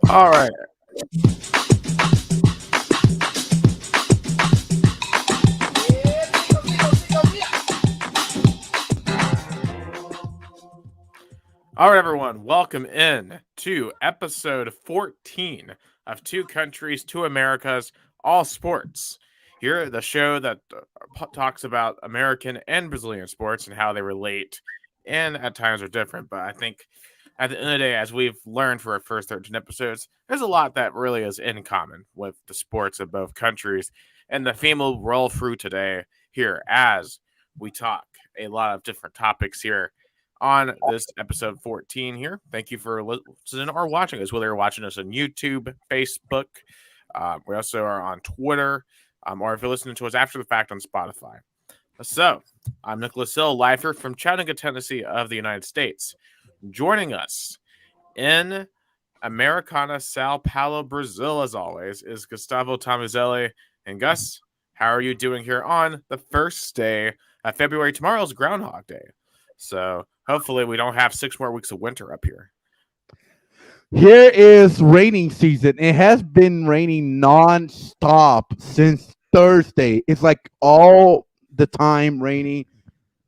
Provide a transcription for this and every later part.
All right. All right, everyone. Welcome in to episode 14 of Two Countries, Two Americas, All Sports. Here, the show that talks about American and Brazilian sports and how they relate and at times are different. But I think at the end of the day, as we've learned for our first 13 episodes, there's a lot that really is in common with the sports of both countries. And the theme will roll through today here as we talk a lot of different topics here on this episode 14 here. Thank you for listening or watching us, whether you're watching us on YouTube, Facebook. We also are on Twitter, or if you're listening to us after the fact on Spotify. So, I'm Nicholas Hill, live here from Chattanooga, Tennessee of the United States. Joining us in Americana, Sao Paulo, Brazil, as always, is Gustavo Tomazeli. And Gus, how are you doing here on the first day of February? Tomorrow's Groundhog Day. So hopefully we don't have 6 more weeks of winter up here. Here is raining season. It has been raining non-stop since Thursday. It's like all the time raining.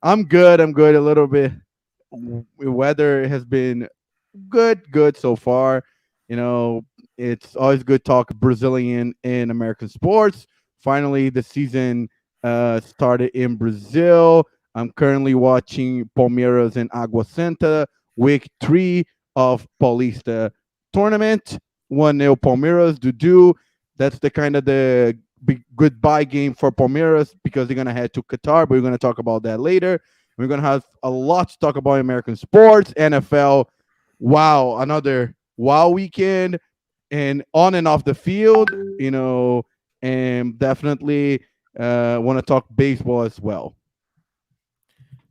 I'm good. A little bit. Weather has been good so far. You know, it's always good talk Brazilian and American sports. Finally, the season started in Brazil. I'm currently watching Palmeiras and Água Santa, week 3 of Paulista tournament. 1-0 Palmeiras, Dudu. That's the kind of the big goodbye game for Palmeiras because they're going to head to Qatar, but we're going to talk about that later. We're going to have a lot to talk about American sports, NFL. Wow, another wow weekend and on and off the field, and definitely want to talk baseball as well.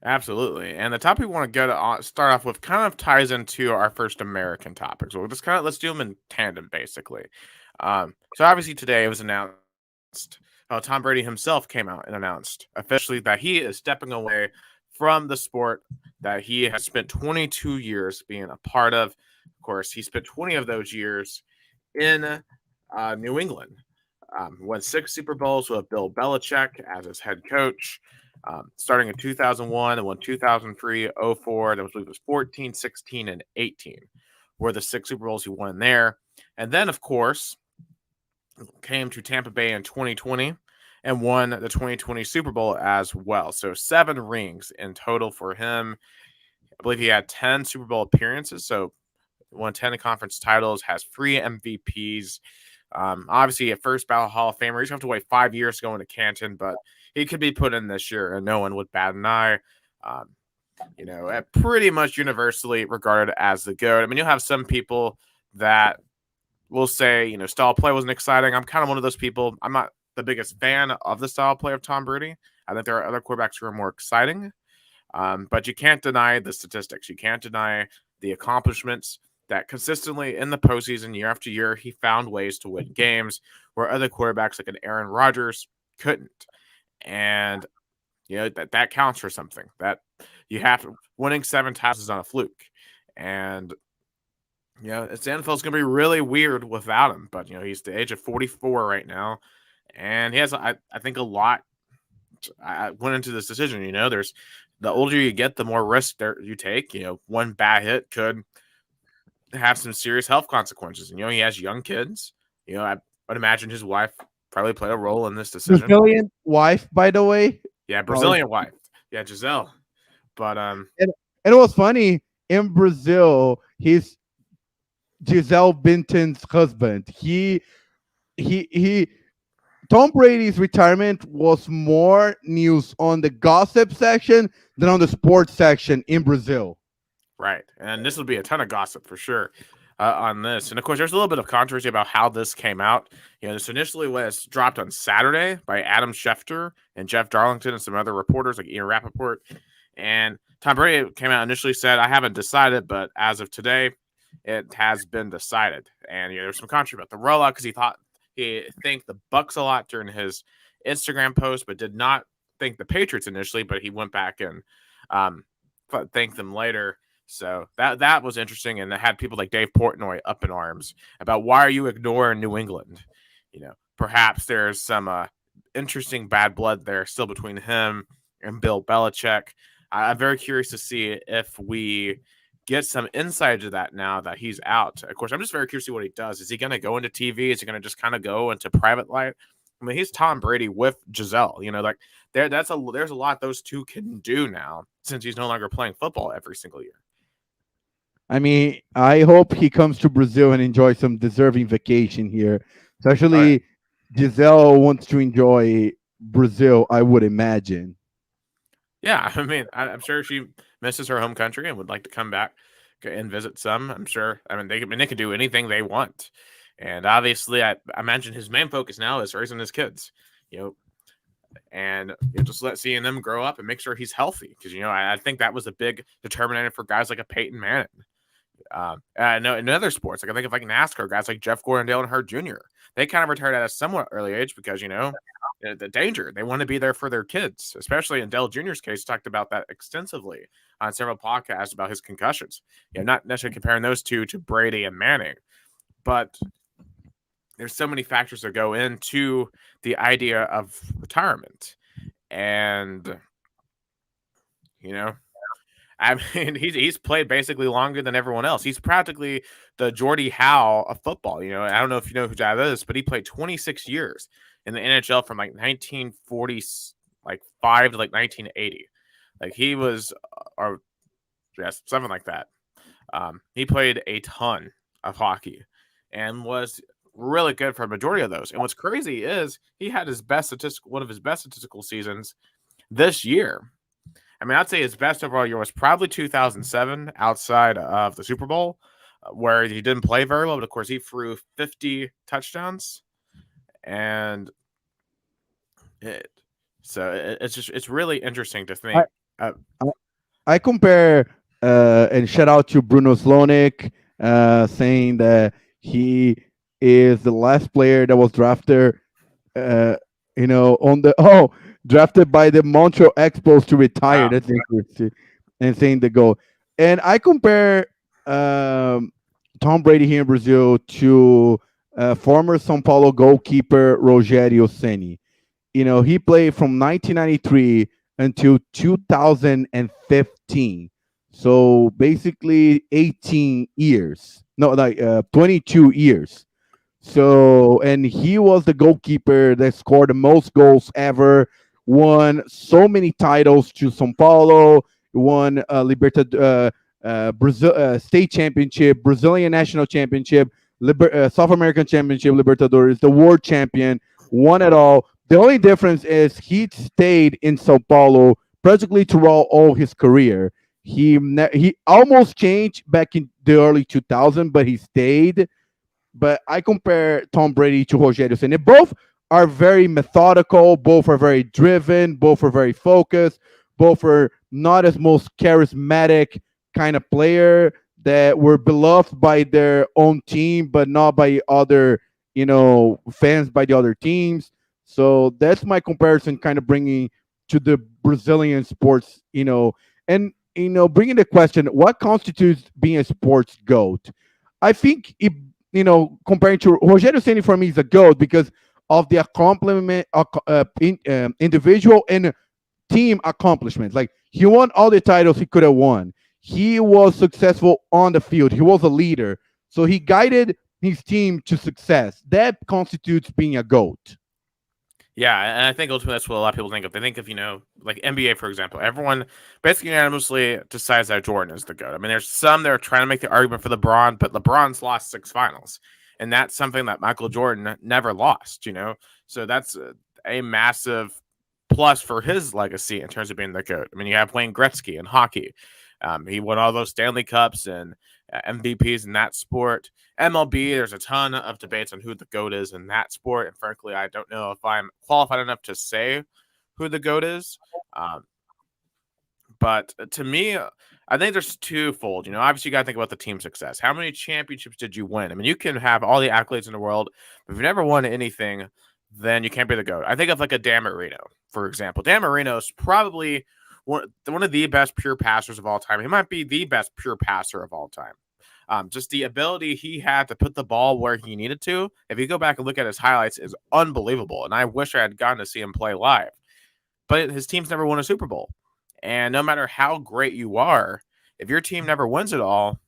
Absolutely. And the topic we want to go to start off with kind of ties into our first American topic. So we'll just let's do them in tandem, basically. So obviously today it was announced, Tom Brady himself came out and announced officially that he is stepping away from the sport that he has spent 22 years being a part of. Of course, he spent 20 of those years in New England. Won 6 Super Bowls with Bill Belichick as his head coach. Starting in 2001 and won 2003, 04, and I believe it was 14, 16, and 18 were the 6 Super Bowls he won there. And then, of course, came to Tampa Bay in 2020 and won the 2020 Super Bowl as well. So 7 rings in total for him. I believe he had 10 Super Bowl appearances, so won 10 conference titles, has 3 MVPs. Obviously, a first ballot Hall of Famer. He's going to have to wait 5 years to go into Canton, but he could be put in this year, and no one would bat an eye. Pretty much universally regarded as the GOAT. I mean, you'll have some people that will say, style of play wasn't exciting. I'm kind of one of those people. I'm not the biggest fan of the style of play of Tom Brady. I think there are other quarterbacks who are more exciting. But you can't deny the statistics. You can't deny the accomplishments that consistently in the postseason, year after year, he found ways to win games where other quarterbacks like an Aaron Rodgers couldn't. And, that counts for something. That you have to, winning 7 titles is not a fluke. And, it's the NFL is going to be really weird without him. But, he's the age of 44 right now. And he has, I think, a lot. I went into this decision, there's the older you get, the more risk you take. One bad hit could have some serious health consequences. And, he has young kids. I would imagine his wife probably played a role in this decision. Brazilian wife, by the way. Yeah, Brazilian wife. Yeah, Giselle. But and it was funny in Brazil. He's Giselle Bündchen's husband. He Tom Brady's retirement was more news on the gossip section than on the sports section in Brazil. Right. And this will be a ton of gossip for sure on this. And, of course, there's a little bit of controversy about how this came out. This initially was dropped on Saturday by Adam Schefter and Jeff Darlington and some other reporters like Ian Rappaport. And Tom Brady came out and initially said, I haven't decided, but as of today, it has been decided. And there's some controversy about the rollout because he thanked the Bucks a lot during his Instagram post, but did not thank the Patriots initially, but he went back and thanked them later. So that was interesting, and it had people like Dave Portnoy up in arms about why are you ignoring New England? Perhaps there's some interesting bad blood there still between him and Bill Belichick. I'm very curious to see if we get some insight to that now that he's out. Of course, I'm just very curious to see what he does. Is he going to go into TV? Is he going to just kind of go into private life? I mean, he's Tom Brady with Giselle. Like there's a lot those two can do now since he's no longer playing football every single year. I mean, I hope he comes to Brazil and enjoys some deserving vacation here. Especially Giselle wants to enjoy Brazil, I would imagine. Yeah, I mean, I'm sure she misses her home country and would like to come back and visit some. I'm sure. I mean, they can do anything they want, and obviously, I imagine his main focus now is raising his kids. And just seeing them grow up and make sure he's healthy because I think that was a big determinant for guys like a Peyton Manning. I know in other sports, like I think of like NASCAR guys like Jeff Gordon, Dale Earnhardt Jr. They kind of retired at a somewhat early age because the danger. They want to be there for their kids, especially in Dale Jr.'s case. Talked about that extensively on several podcasts about his concussions. Not necessarily comparing those two to Brady and Manning, but there's so many factors that go into the idea of retirement, and I mean, he's played basically longer than everyone else. He's practically the Jordy Howe of football. I don't know if you know who that is, but he played 26 years in the NHL from like 1945 to like 1980. Like he was, or yes, something like that. He played a ton of hockey and was really good for a majority of those. And what's crazy is he had one of his best statistical seasons this year. I mean, I'd say his best overall year was probably 2007 outside of the Super Bowl, where he didn't play very well. But of course, he threw 50 touchdowns, and it's really interesting to think. I compare and shout out to Bruno Slonik saying that he is the last player that was drafted, on the drafted by the Montreal Expos to retire. Wow. That's interesting, and saying the goal. And I compare Tom Brady here in Brazil to former São Paulo goalkeeper Rogério Ceni. He played from 1993 until 2015. So basically 18 years. No, like 22 years. So, and he was the goalkeeper that scored the most goals ever, won so many titles to São Paulo, won Brazil state championship, Brazilian national championship, South American championship, Libertadores, the world champion, won it all. The only difference is he stayed in Sao Paulo practically throughout all his career. He almost changed back in the early 2000s, but he stayed. But I compare Tom Brady to Rogério Ceni. Both are very methodical. Both are very driven. Both are very focused. Both are not as most charismatic kind of player that were beloved by their own team, but not by other, fans by the other teams. So that's my comparison, kind of bringing to the Brazilian sports, and bringing the question, what constitutes being a sports GOAT? I think it, comparing to Rogério Ceni for me is a GOAT because of the individual and team accomplishments. Like he won all the titles he could have won. He was successful on the field. He was a leader. So he guided his team to success. That constitutes being a GOAT. Yeah, and I think ultimately that's what a lot of people think of. They think of, like NBA, for example. Everyone basically unanimously decides that Jordan is the GOAT. I mean, there's some that are trying to make the argument for LeBron, but LeBron's lost 6 finals. And that's something that Michael Jordan never lost, So that's a massive plus for his legacy in terms of being the GOAT. I mean, you have Wayne Gretzky in hockey. He won all those Stanley Cups and MVPs in that sport. MLB, there's a ton of debates on who the GOAT is in that sport. And frankly, I don't know if I'm qualified enough to say who the GOAT is. But to me, I think there's twofold. Obviously, you got to think about the team success. How many championships did you win? I mean, you can have all the accolades in the world, but if you never won anything, then you can't be the GOAT. I think of like a Dan Marino, for example. Dan Marino is probably one of the best pure passers of all time. He might be the best pure passer of all time. Just the ability he had to put the ball where he needed to. If you go back and look at his highlights, is unbelievable. And I wish I had gotten to see him play live. But his team's never won a Super Bowl. And no matter how great you are, if your team never wins it all,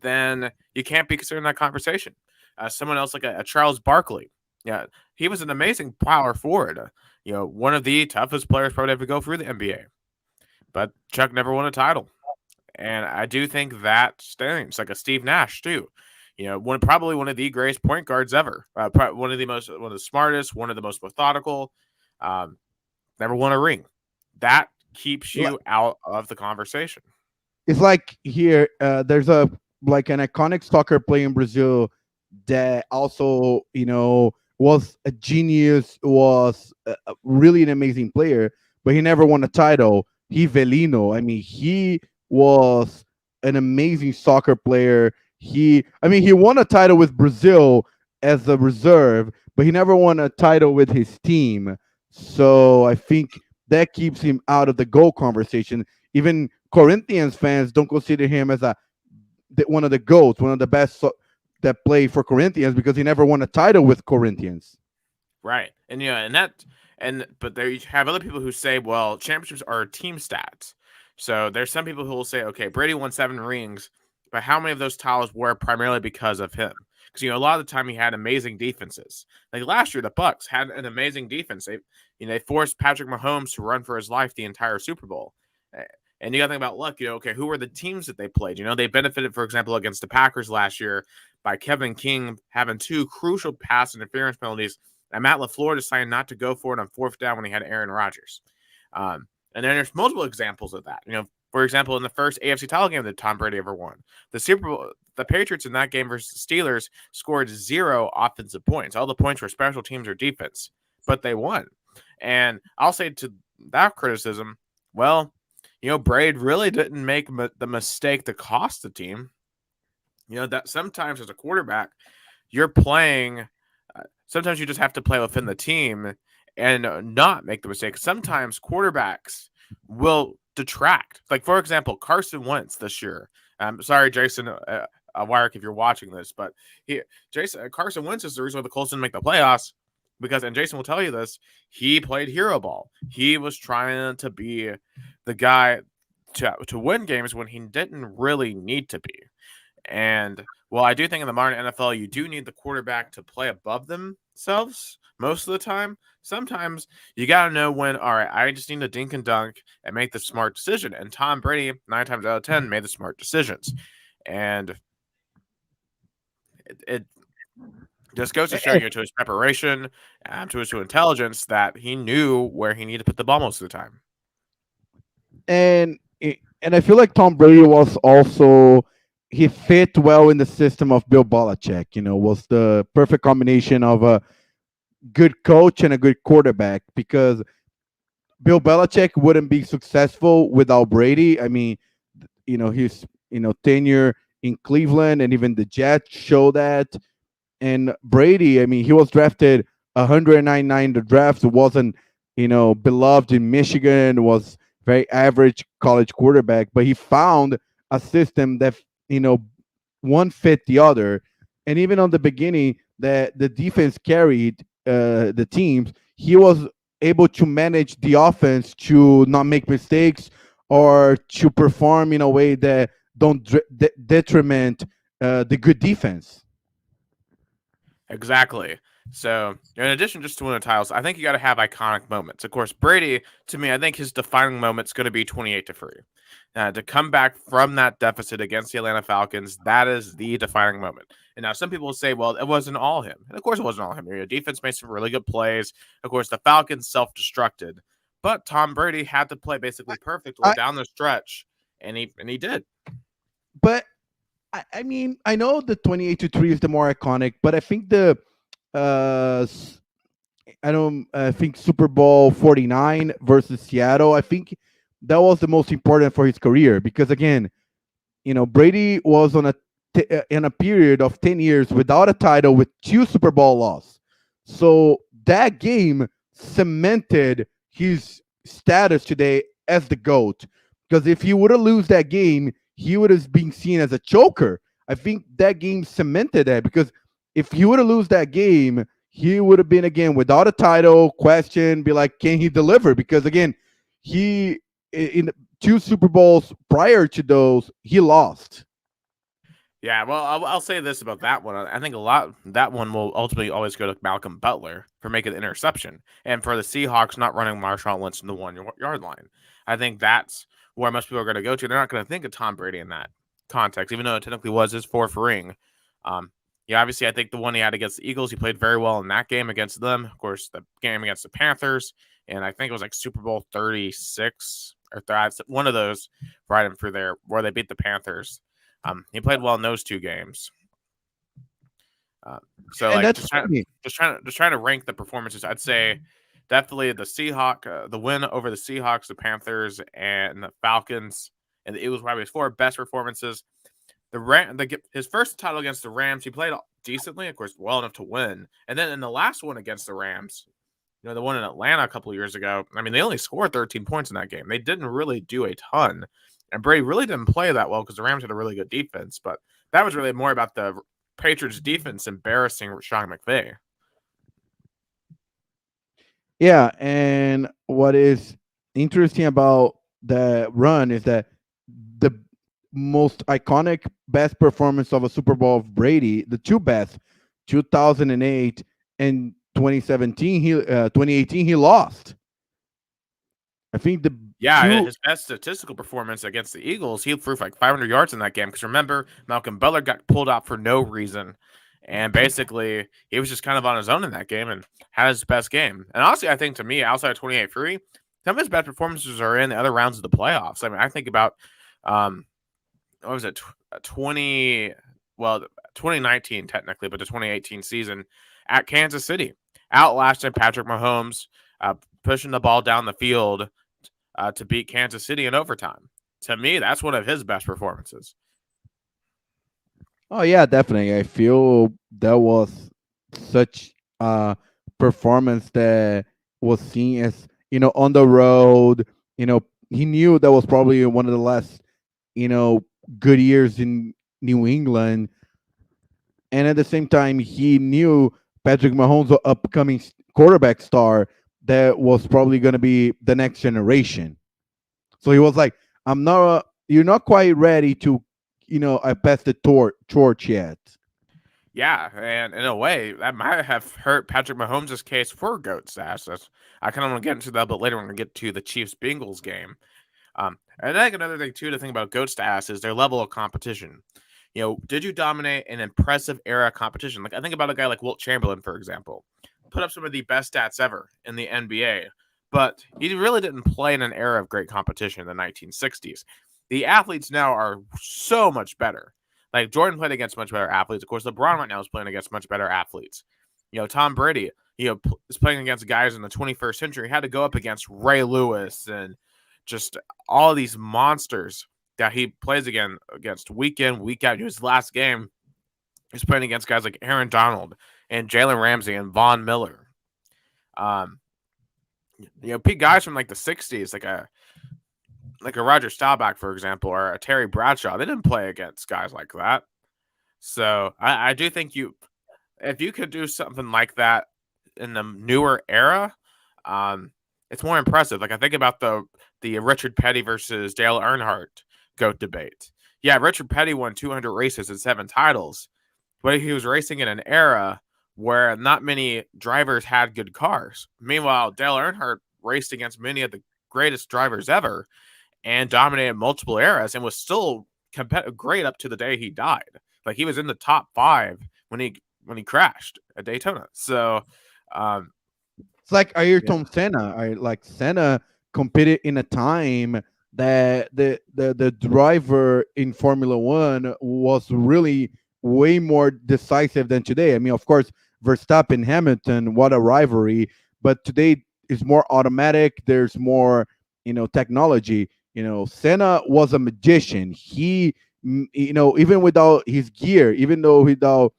then you can't be considered in that conversation. Someone else like a Charles Barkley. Yeah, he was an amazing power forward. One of the toughest players probably ever to go through the NBA. But Chuck never won a title. And I do think that stinks. Like a Steve Nash too. Probably one of the greatest point guards ever. One of the smartest, one of the most methodical. Never won a ring. That keeps you out of the conversation. It's like here, there's an iconic soccer player in Brazil that also, was a genius, was really an amazing player, but he never won a title. Rivelino, I mean, he was an amazing soccer player. He won a title with Brazil as a reserve, but he never won a title with his team. So I think that keeps him out of the GOAT conversation. Even Corinthians fans don't consider him as one of the GOATs, one of the best that play for Corinthians, because he never won a title with Corinthians. Right. But there you have other people who say, well, championships are team stats. So there's some people who will say, okay, Brady won 7 rings, but how many of those titles were primarily because of him? Because a lot of the time he had amazing defenses. Like last year, the Bucs had an amazing defense. They forced Patrick Mahomes to run for his life the entire Super Bowl. And you got to think about luck. Okay, who were the teams that they played? They benefited, for example, against the Packers last year by Kevin King having 2 crucial pass interference penalties, and Matt LaFleur decided not to go for it on 4th down when he had Aaron Rodgers. And then there's multiple examples of that. For example, in the first AFC title game that Tom Brady ever won, the Super Bowl, the Patriots in that game versus the Steelers scored 0 offensive points. All the points were special teams or defense, but they won. And I'll say to that criticism, well, Brady really didn't make the mistake that cost the team. That sometimes as a quarterback, you're playing. Sometimes you just have to play within the team and not make the mistake. Sometimes quarterbacks will detract. Like, for example, Carson Wentz this year. I'm sorry, Jason Wyrick, if you're watching this, but Carson Wentz is the reason why the Colts didn't make the playoffs. Because, and Jason will tell you this, he played hero ball. He was trying to be the guy to win games when he didn't really need to be. And well, I do think in the modern NFL, you do need the quarterback to play above themselves most of the time. Sometimes you got to know when, all right, I just need to dink and dunk and make the smart decision. And Tom Brady, 9 times out of 10, made the smart decisions. And it just goes to show you, to his preparation, to his intelligence, that he knew where he needed to put the ball most of the time. And I feel like Tom Brady was also, he fit well in the system of Bill Belichick. Was the perfect combination of a good coach and a good quarterback, because Bill Belichick wouldn't be successful without Brady. I mean, his tenure in Cleveland and even the Jets show that. And Brady, I mean, he was drafted 199 the draft. Wasn't, beloved in Michigan, was very average college quarterback, but he found a system that, one fit the other. And even on the beginning, that the defense carried the teams, he was able to manage the offense to not make mistakes or to perform in a way that don't detriment the good defense. Exactly. So, in addition just to winning titles, I think you got to have iconic moments. Of course, Brady, to me, I think his defining moment's going to be 28-3. To come back from that deficit against the Atlanta Falcons, that is the defining moment. And now some people will say, well, it wasn't all him. And of course, it wasn't all him. Your defense made some really good plays. Of course, the Falcons self-destructed. But Tom Brady had to play basically perfectly down the stretch, and he did. But I mean, I know the 28-3 is the more iconic, but I think I think Super Bowl 49 versus Seattle, I think that was the most important for his career, because again, Brady was in a period of 10 years without a title with 2 Super Bowl losses. So that game cemented his status today as the GOAT. Because if he would have lose that game, he would have been seen as a choker. I think that game cemented that because if he would have lose that game, he would have been again without a title question, be like, can he deliver? Because again, he in two Super Bowls prior to those, he lost. Yeah, well, I'll say this about that one. I think a lot that one will ultimately always go to Malcolm Butler for making the interception, and for the Seahawks not running Marshawn Lynch in the 1 yard line. I think that's where most people are going to go to. They're not going to think of Tom Brady in that context, even though it technically was his fourth ring. Yeah, obviously, I think the one he had against the Eagles, he played very well in that game against them. Of course, the game against the Panthers, and I think it was like Super Bowl 36 or one of those right in for there where they beat the Panthers. He played well in those two games. So, And like, that's funny. just trying to rank the performances. I'd say definitely the win over the Seahawks, the Panthers, and the Falcons, and the Eagles probably his four best performances. His first title against the Rams, he played decently, of course, well enough to win. And then in the last one against the Rams, the one in Atlanta a couple of years ago, I mean, they only scored 13 points in that game. They didn't really do a ton. And Brady really didn't play that well because the Rams had a really good defense. But that was really more about the Patriots defense embarrassing Sean McVay. Yeah, and what is interesting about the run is that the most iconic best performance of a Super Bowl of Brady, the two best, 2008 and 2017, 2018, he lost. I think the his best statistical performance against the Eagles, he threw for like 500 yards in that game. Because remember, Malcolm Butler got pulled out for no reason. And basically, he was just kind of on his own in that game and had his best game. And honestly, I think to me, outside of 28-3, some of his best performances are in the other rounds of the playoffs. I mean, I think about, what was it, 2019 technically, but the 2018 season at Kansas City, outlasting Patrick Mahomes, pushing the ball down the field to beat Kansas City in overtime. To me, that's one of his best performances. Oh yeah, definitely. I feel that was such a performance that was seen as on the road. He knew that was probably one of the last good years in New England, and at the same time, he knew Patrick Mahomes, the upcoming quarterback star, that was probably going to be the next generation. So he was like, "I'm not. You're not quite ready to." I passed the torch yet. Yeah, and in a way, that might have hurt Patrick Mahomes' case for GOAT status. I kind of want to get into that, but later when we get to the Chiefs-Bengals game. And I think another thing, too, to think about GOAT status is their level of competition. Did you dominate an impressive era competition? Like, I think about a guy like Wilt Chamberlain, for example. Put up some of the best stats ever in the NBA, but he really didn't play in an era of great competition in the 1960s. The athletes now are so much better. Like Jordan played against much better athletes. Of course, LeBron right now is playing against much better athletes. Tom Brady, is playing against guys in the 21st century. He had to go up against Ray Lewis and just all these monsters that he plays against week in, week out. His last game, he's playing against guys like Aaron Donald and Jalen Ramsey and Von Miller. Guys from like the 60s, like a Roger Staubach, for example, or a Terry Bradshaw, they didn't play against guys like that. So I do think if you could do something like that in the newer era, it's more impressive. Like I think about the Richard Petty versus Dale Earnhardt GOAT debate. Yeah, Richard Petty won 200 races and 7 titles, but he was racing in an era where not many drivers had good cars. Meanwhile, Dale Earnhardt raced against many of the greatest drivers ever and dominated multiple eras and was still great up to the day he died. Like he was in the top 5 when he crashed at Daytona. So it's like Ayrton Senna. Senna competed in a time that the driver in Formula One was really way more decisive than today. I mean, of course, Verstappen, Hamilton, what a rivalry. But today is more automatic. There's more technology. Senna was a magician. He, even without his gear, even though without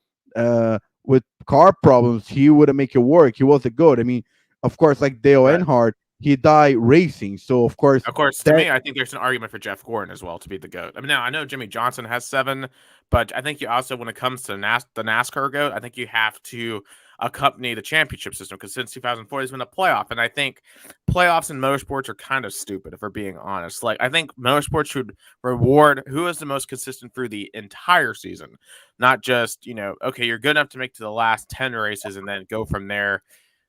with car problems, he would make it work. He was a goat. I mean, of course, like Dale Earnhardt, he died racing. So of course Of course, to that. me, I think there's an argument for Jeff Gordon as well to be the GOAT. I mean, now I know Jimmy Johnson has 7, but I think you also, when it comes to the NASCAR GOAT, I think you have to accompany the championship system because since 2004, there's been a playoff. And I think playoffs in motorsports are kind of stupid, if we're being honest. Like, I think motorsports should reward who is the most consistent through the entire season, not just, okay, you're good enough to make to the last 10 races and then go from there.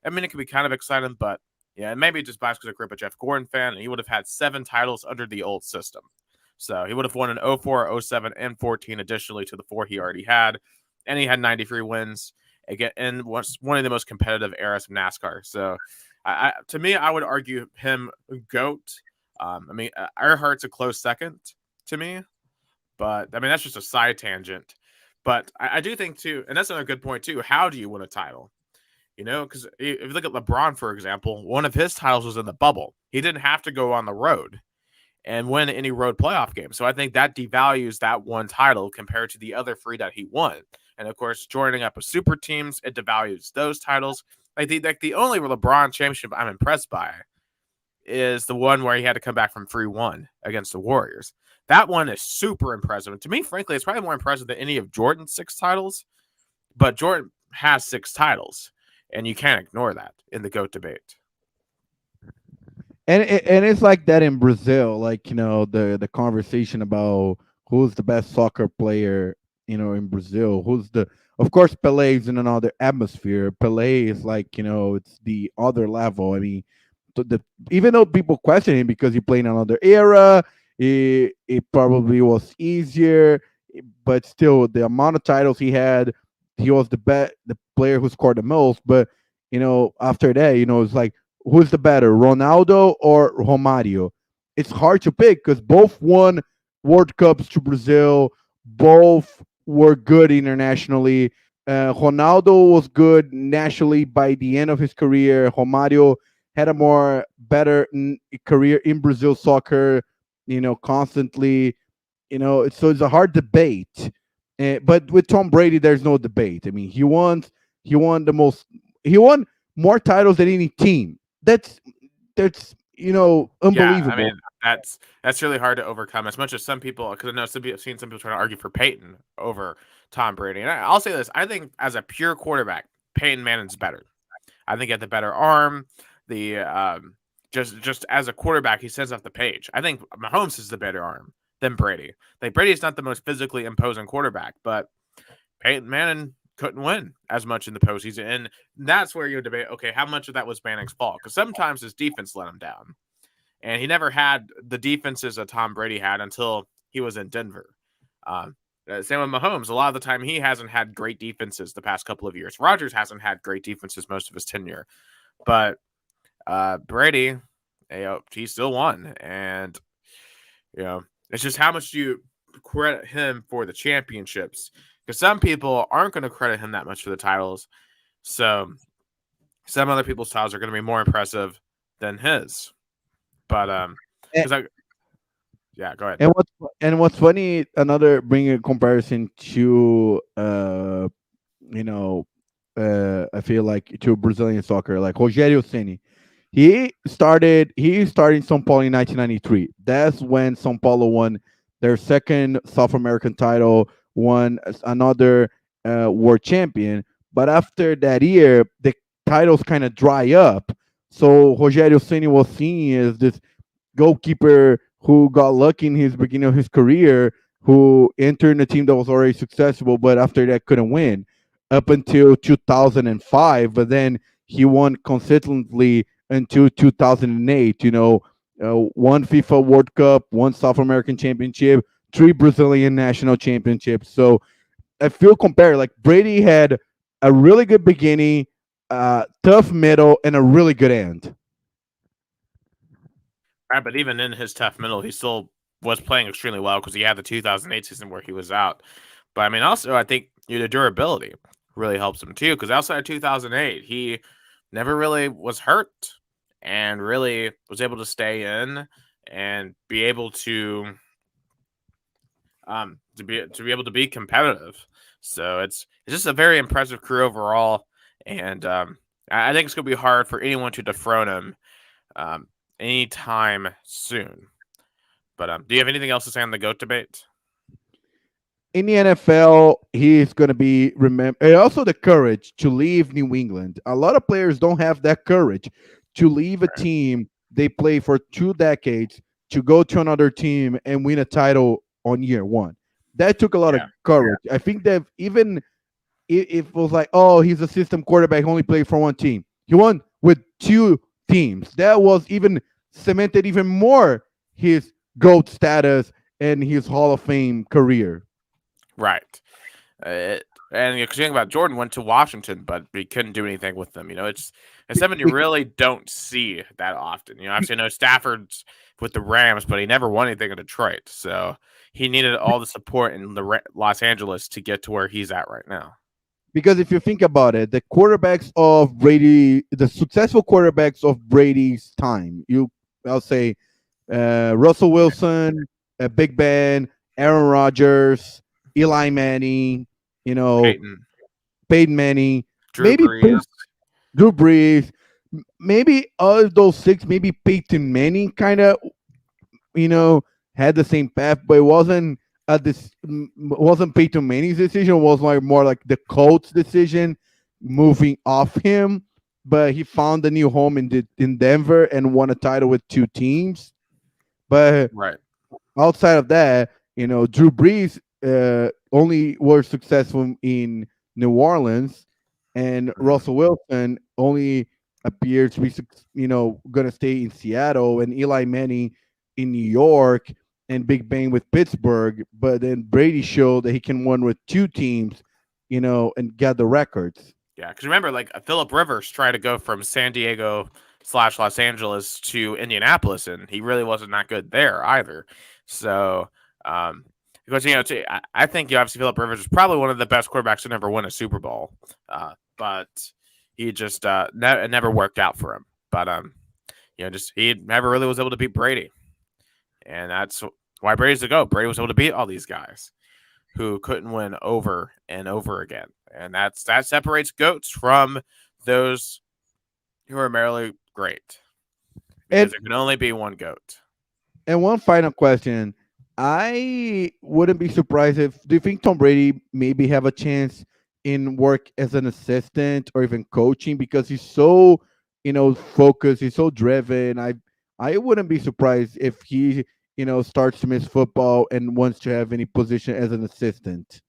I mean, it could be kind of exciting, but yeah, and maybe just biased because I grew up a Jeff Gordon fan, and he would have had 7 titles under the old system. So he would have won in 04, 07, and 14, additionally to the 4 he already had. And he had 93 wins again, and was one of the most competitive eras of NASCAR. So to me, I would argue him GOAT. I mean, Earhart's a close second to me, but I mean, that's just a side tangent. But I do think, too, and that's another good point, too. How do you win a title? Because if you look at LeBron, for example, one of his titles was in the bubble. He didn't have to go on the road and win any road playoff game. So I think that devalues that one title compared to the other 3 that he won. And of course, joining up with super teams, it devalues those titles. The only LeBron championship I'm impressed by is the one where he had to come back from 3-1 against the Warriors. That one is super impressive. And to me, frankly, it's probably more impressive than any of Jordan's 6 titles. But Jordan has 6 titles. And you can't ignore that in the GOAT debate. And it's like that in Brazil, like the conversation about who's the best soccer player, in Brazil. Who's the Of course Pelé is in another atmosphere. Pelé is like it's the other level. I mean, even though people question him because he played in another era, it probably was easier, but still the amount of titles he had, he was the player who scored the most. But after that, it's like, who's the better, Ronaldo or Romario? It's hard to pick because both won World Cups to Brazil. Both were good internationally. Ronaldo was good nationally by the end of his career. Romario had a more better career in Brazil soccer, constantly. So it's a hard debate. But with Tom Brady, there's no debate. I mean, he won more titles than any team. That's Yeah, I unbelievable. mean, that's really hard to overcome. As much as some people, because I know I've seen some people trying to argue for Peyton over Tom Brady. And I'll say this: I think as a pure quarterback, Peyton Manning's better. I think he had the better arm. The just as a quarterback, he sends off the page. I think Mahomes is the better arm than Brady. Like, Brady's not the most physically imposing quarterback, but Peyton Manning couldn't win as much in the postseason. And that's where you debate, okay, how much of that was Manning's fault? Because sometimes his defense let him down. And he never had the defenses that Tom Brady had until he was in Denver. Same with Mahomes. A lot of the time, he hasn't had great defenses the past couple of years. Rodgers hasn't had great defenses most of his tenure. But Brady, he still won. And, it's just how much do you credit him for the championships? Because some people aren't going to credit him that much for the titles. So some other people's titles are going to be more impressive than his. But yeah, go ahead. And what's funny, another bringing a comparison to I feel like to Brazilian soccer, like Rogério Ceni. He started in São Paulo in 1993. That's when São Paulo won their second South American title, won another world champion. But after that year, the titles kind of dry up. So Rogério Ceni was seen as this goalkeeper who got lucky in his beginning of his career, who entered a team that was already successful, but after that couldn't win up until 2005. But then he won consistently until 2008. One FIFA World Cup, one South American Championship, 3 Brazilian national championships. So I feel compared. Like, Brady had a really good beginning, tough middle, and a really good end. Right, but even in his tough middle, he still was playing extremely well because he had the 2008 season where he was out. But I mean, also, I think the durability really helps him too, because outside of 2008, he never really was hurt and really was able to stay in and be able to be able to be competitive. So it's just a very impressive career overall, and I think it's gonna be hard for anyone to dethrone him um, anytime soon. But do you have anything else to say on the GOAT debate? In the NFL, he is going to be remember. And also the courage to leave New England. A lot of players don't have that courage to leave a team they play for 2 decades to go to another team and win a title on year one. That took a lot of Yeah, courage. I think that even if it was like, oh, he's a system quarterback, only played for one team. He won with 2 teams. That was even cemented even more his GOAT status and his Hall of Fame career. right. And because you think about Jordan went to Washington, but he couldn't do anything with them. It's something you Be- really don't see that often. Obviously, I know Stafford's with the Rams, but he never won anything in Detroit. So he needed all the support in Los Angeles to get to where he's at right now. Because if you think about it, the quarterbacks of Brady, the successful quarterbacks of Brady's time, I'll say, Russell Wilson, Big Ben, Aaron Rodgers, Eli Manning, you know, Peyton, Peyton Manning, Drew maybe Brees, Drew Brees, maybe of those 6, maybe Peyton Manning kind of, you know, had the same path, but it wasn't wasn't Peyton Manning's decision. It was like more like the Colts' decision moving off him. But he found a new home in Denver and won a title with 2 teams. But right? outside of that, Drew Brees only were successful in New Orleans, and Mhm. Russell Wilson only appears to be, going to stay in Seattle, and Eli Manning in New York, and Big Ben with Pittsburgh. But then Brady showed that he can win with 2 teams, and get the records. Yeah, because remember, like Philip Rivers tried to go from San Diego slash Los Angeles to Indianapolis, and he really wasn't that good there either. So, um, because I think obviously Philip Rivers is probably one of the best quarterbacks to never win a Super Bowl, but he just it never worked out for him. But just he never really was able to beat Brady, and that's why Brady's the GOAT. Brady was able to beat all these guys who couldn't win over and over again. And that separates GOATs from those who are merely great. And Because there can only be one GOAT. one final question. I wouldn't be surprised if do you think Tom Brady maybe have a chance in work as an assistant or even coaching because he's so, focused, he's so driven. I wouldn't be surprised if he, starts to miss football and wants to have any position as an assistant.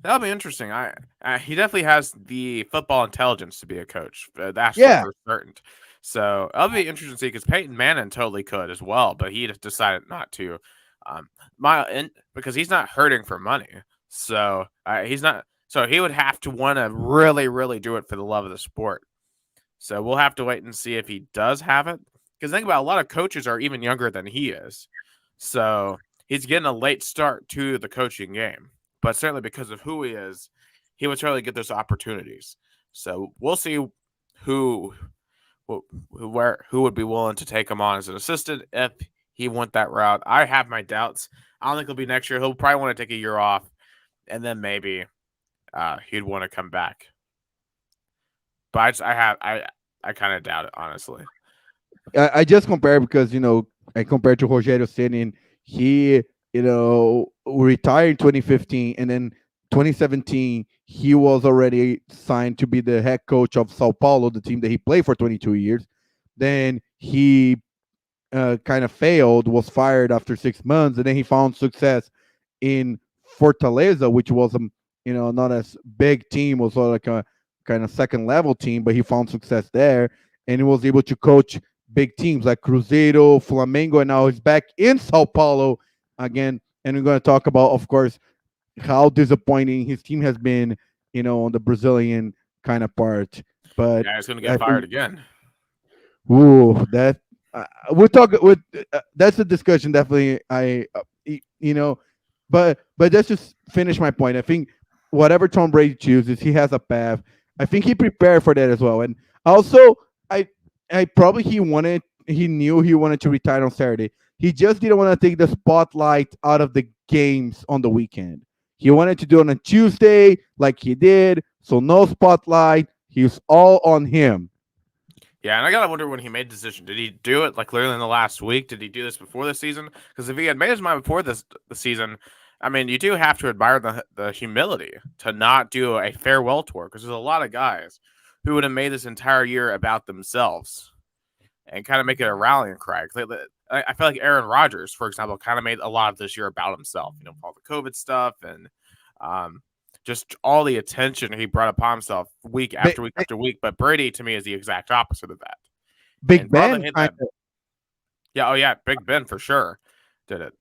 That'll be interesting. He definitely has the football intelligence to be a coach. That's Yeah. for certain. So that'll be interesting to see because Peyton Manning totally could as well, but he just decided not to. Um, because he's not hurting for money, so he's not. So he would have to want to really, really do it for the love of the sport. So we'll have to wait and see if he does have it. Because think about it, a lot of coaches are even younger than he is. So he's getting a late start to the coaching game. But certainly because of who he is, he would certainly get those opportunities. So we'll see who who would be willing to take him on as an assistant if he went that route. I have my doubts. I don't think it'll be next year. He'll probably want to take a year off, and then maybe he'd want to come back. But I kind of doubt it, honestly. I just compare because I compared to Rogério Ceni, and he retired in 2015, and then 2017 he was already signed to be the head coach of Sao Paulo, the team that he played for 22 years. Then he kind of failed, was fired after 6 months, and then he found success in Fortaleza, which was not as big team, was sort of like a kind of second level team, but he found success there, and he was able to coach big teams like Cruzeiro, Flamengo, and now he's back in Sao Paulo again. And we're going to talk about, of course, how disappointing his team has been, on the Brazilian kind of part. But Yeah, he's going to I get think, fired again. ooh, that we'll talk with that's a discussion definitely. But let's just finish my point. I think whatever Tom Brady chooses, he has a path. I think he prepared for that as well, and also I I probably he knew he wanted to retire on Saturday. He just didn't want to take the spotlight out of the games on the weekend. He wanted to do it on a Tuesday, like he did, so no spotlight. He's all on him. Yeah, and I gotta wonder when he made the decision. Did he do it like literally in the last week? Did he do this before the season? Because if he had made his mind before the season, I mean, you do have to admire the humility to not do a farewell tour. Because there's a lot of guys who would have made this entire year about themselves and kind of make it a rallying cry. I feel like Aaron Rodgers, for example, kind of made a lot of this year about himself. You know, all the COVID stuff and um, just all the attention he brought upon himself week Big, after week after week. But Brady, to me, is the exact opposite of that. And Big for all the Ben hate kind that, of, yeah, oh yeah, Big Ben for sure did it.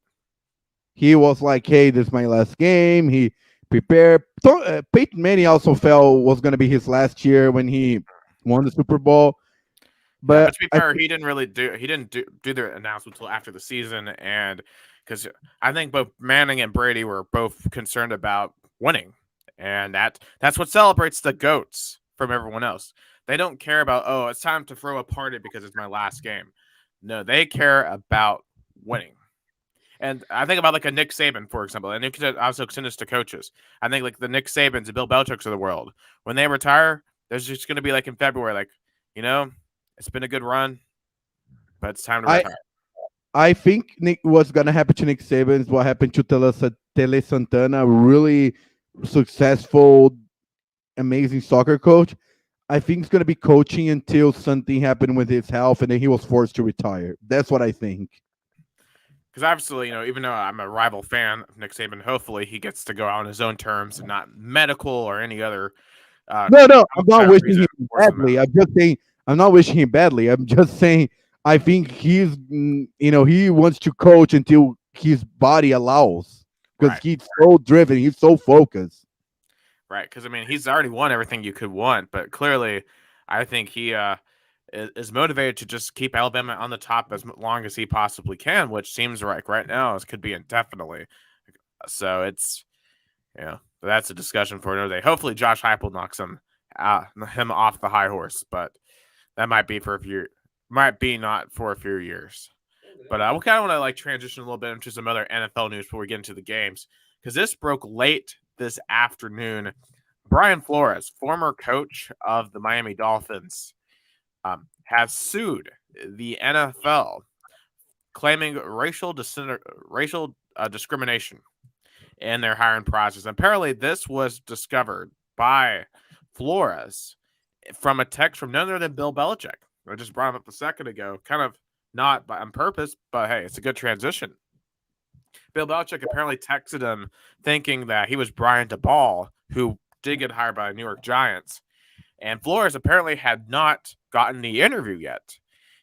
he was like, "Hey, this is my last game." He prepared. So, Peyton Manning also felt was going to be his last year when he won the Super Bowl. Yeah, but But to be I fair, he didn't do the announcement until after the season, and because I think both Manning and Brady were both concerned about winning, and that's what separates the goats from everyone else. They don't care about, oh, it's time to throw a party because it's my last game. No, they care about winning. And I think about like a Nick Saban, for example, and you could also extend this to coaches. I think like the Nick Sabans and Bill Belichick's of the world, when they retire, there's just going to be like in February, like, you know, it's been a good run, but it's time to I retire. I think Nick what's gonna happen to Nick Saban is what happened to Tele Santana, really successful, amazing soccer coach. I think he's gonna be coaching until something happened with his health, and then he was forced to retire. That's what I think. Because obviously, you know, even though I'm a rival fan of Nick Saban, hopefully he gets to go out on his own terms and not medical or any other No, no, I'm not outside wishing reason him force him badly. out. I'm just saying I'm not wishing him badly. I'm just saying I think he's he wants to coach until his body allows because Right, he's so driven, he's so focused. right. Because I mean, he's already won everything you could want, but clearly, I think he is motivated to just keep Alabama on the top as long as he possibly can, which seems like right now it could be indefinitely. So it's that's a discussion for another day. Hopefully, Josh Heupel knocks him off the high horse, but that might be not for a few years. But we kind of want to like transition a little bit into some other NFL news before we get into the games because this broke late this afternoon. Brian Flores, former coach of the Miami Dolphins, has sued the NFL, claiming racial discrimination in their hiring process. And apparently, this was discovered by Flores from a text from none other than Bill Belichick. I just brought him up a second ago, kind of not on purpose, but hey, it's a good transition. Bill Belichick apparently texted him thinking that he was Brian DeBall, who did get hired by the New York Giants. And Flores apparently had not gotten the interview yet.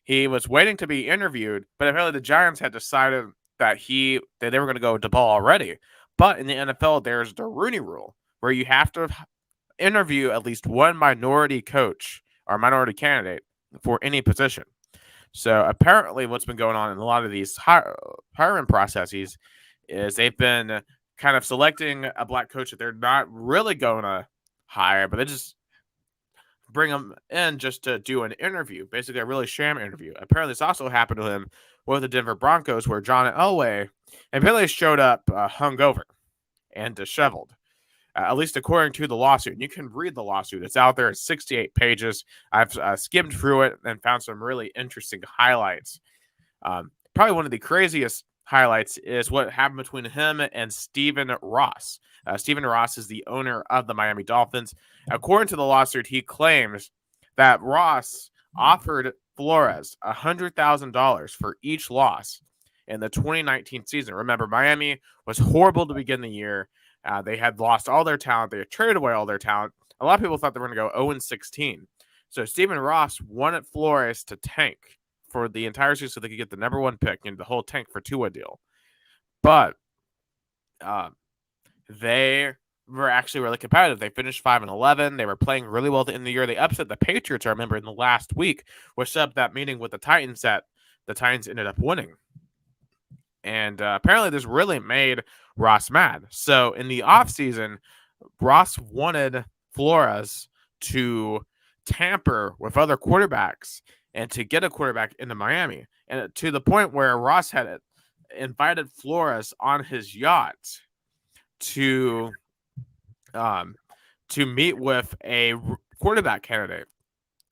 He was waiting to be interviewed, but apparently the Giants had decided that they were going to go with DeBall already. But in the NFL, there's the Rooney Rule, where you have to interview at least one minority coach or minority candidate for any position. So apparently, what's been going on in a lot of these hiring processes is they've been kind of selecting a black coach that they're not really going to hire, but they just bring him in just to do an interview, basically a really sham interview. Apparently, this also happened to him with the Denver Broncos, where John Elway apparently showed up hungover and disheveled. At least according to the lawsuit. And you can read the lawsuit. It's out there. It's 68 pages. I've skimmed through it and found some really interesting highlights. Probably one of the craziest highlights is what happened between him and Stephen Ross. Stephen Ross is the owner of the Miami Dolphins. According to the lawsuit, he claims that Ross offered Flores $100,000 for each loss in the 2019 season. Remember, Miami was horrible to begin the year. They had lost all their talent. They had traded away all their talent. A lot of people thought they were going to go 0-16. So Stephen Ross wanted Flores to tank for the entire season so they could get the number one pick and the whole tank for Tua deal. But they were actually really competitive. They finished 5-11. They were playing really well at the end of the year. They upset the Patriots, I remember, in the last week, which set up that meeting with the Titans that the Titans ended up winning. And apparently this really made Ross mad. So in the offseason, Ross wanted Flores to tamper with other quarterbacks and to get a quarterback into Miami. And to the point where Ross had invited Flores on his yacht to meet with a quarterback candidate.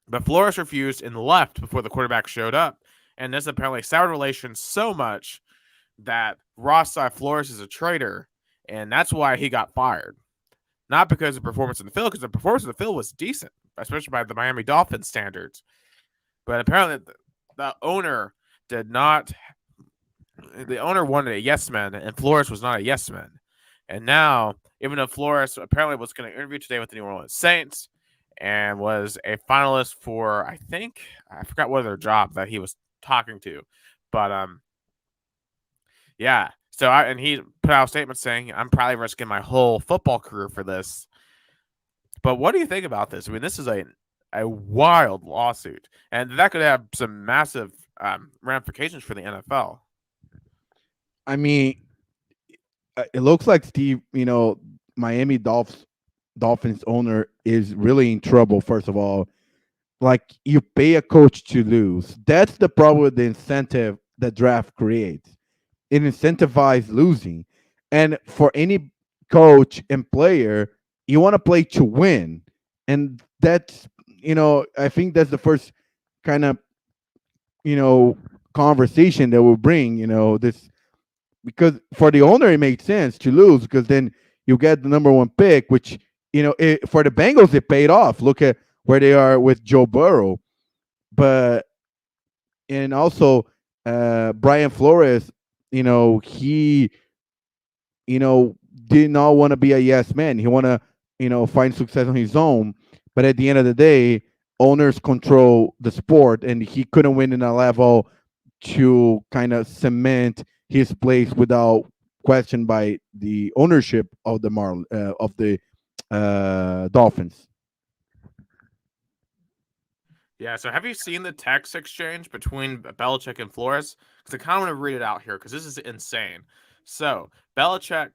But Flores refused and left before the quarterback showed up. And this apparently soured relations so much that Ross saw Flores as a traitor, and that's why he got fired. Not because of performance in the field, because the performance in the field was decent, especially by the Miami Dolphins standards. But apparently, the owner did not. The owner wanted a yes man, and Flores was not a yes man. And now, even though Flores apparently was going to interview today with the New Orleans Saints and was a finalist for, I think, I forgot what other job that he was talking to, but yeah. So and he put out a statement saying, "I'm probably risking my whole football career for this." But what do you think about this? I mean, this is a wild lawsuit, and that could have some massive ramifications for the NFL. I mean, it looks like Steve, Miami Dolphins owner is really in trouble. First of all, like you pay a coach to lose. That's the problem with the incentive that draft creates. It incentivizes losing, and for any coach and player, you want to play to win, and that's I think that's the first kind of you know conversation that will bring this because for the owner it makes sense to lose because then you get the number one pick, which for the Bengals it paid off. Look at where they are with Joe Burrow, but and also Brian Flores, he did not want to be a yes man. He want to find success on his own, but at the end of the day, owners control the sport, and he couldn't win in a level to kind of cement his place without question by the ownership of the Dolphins. Yeah. So have you seen the text exchange between Belichick and Flores? Because I kind of want to read it out here because this is insane. So Belichick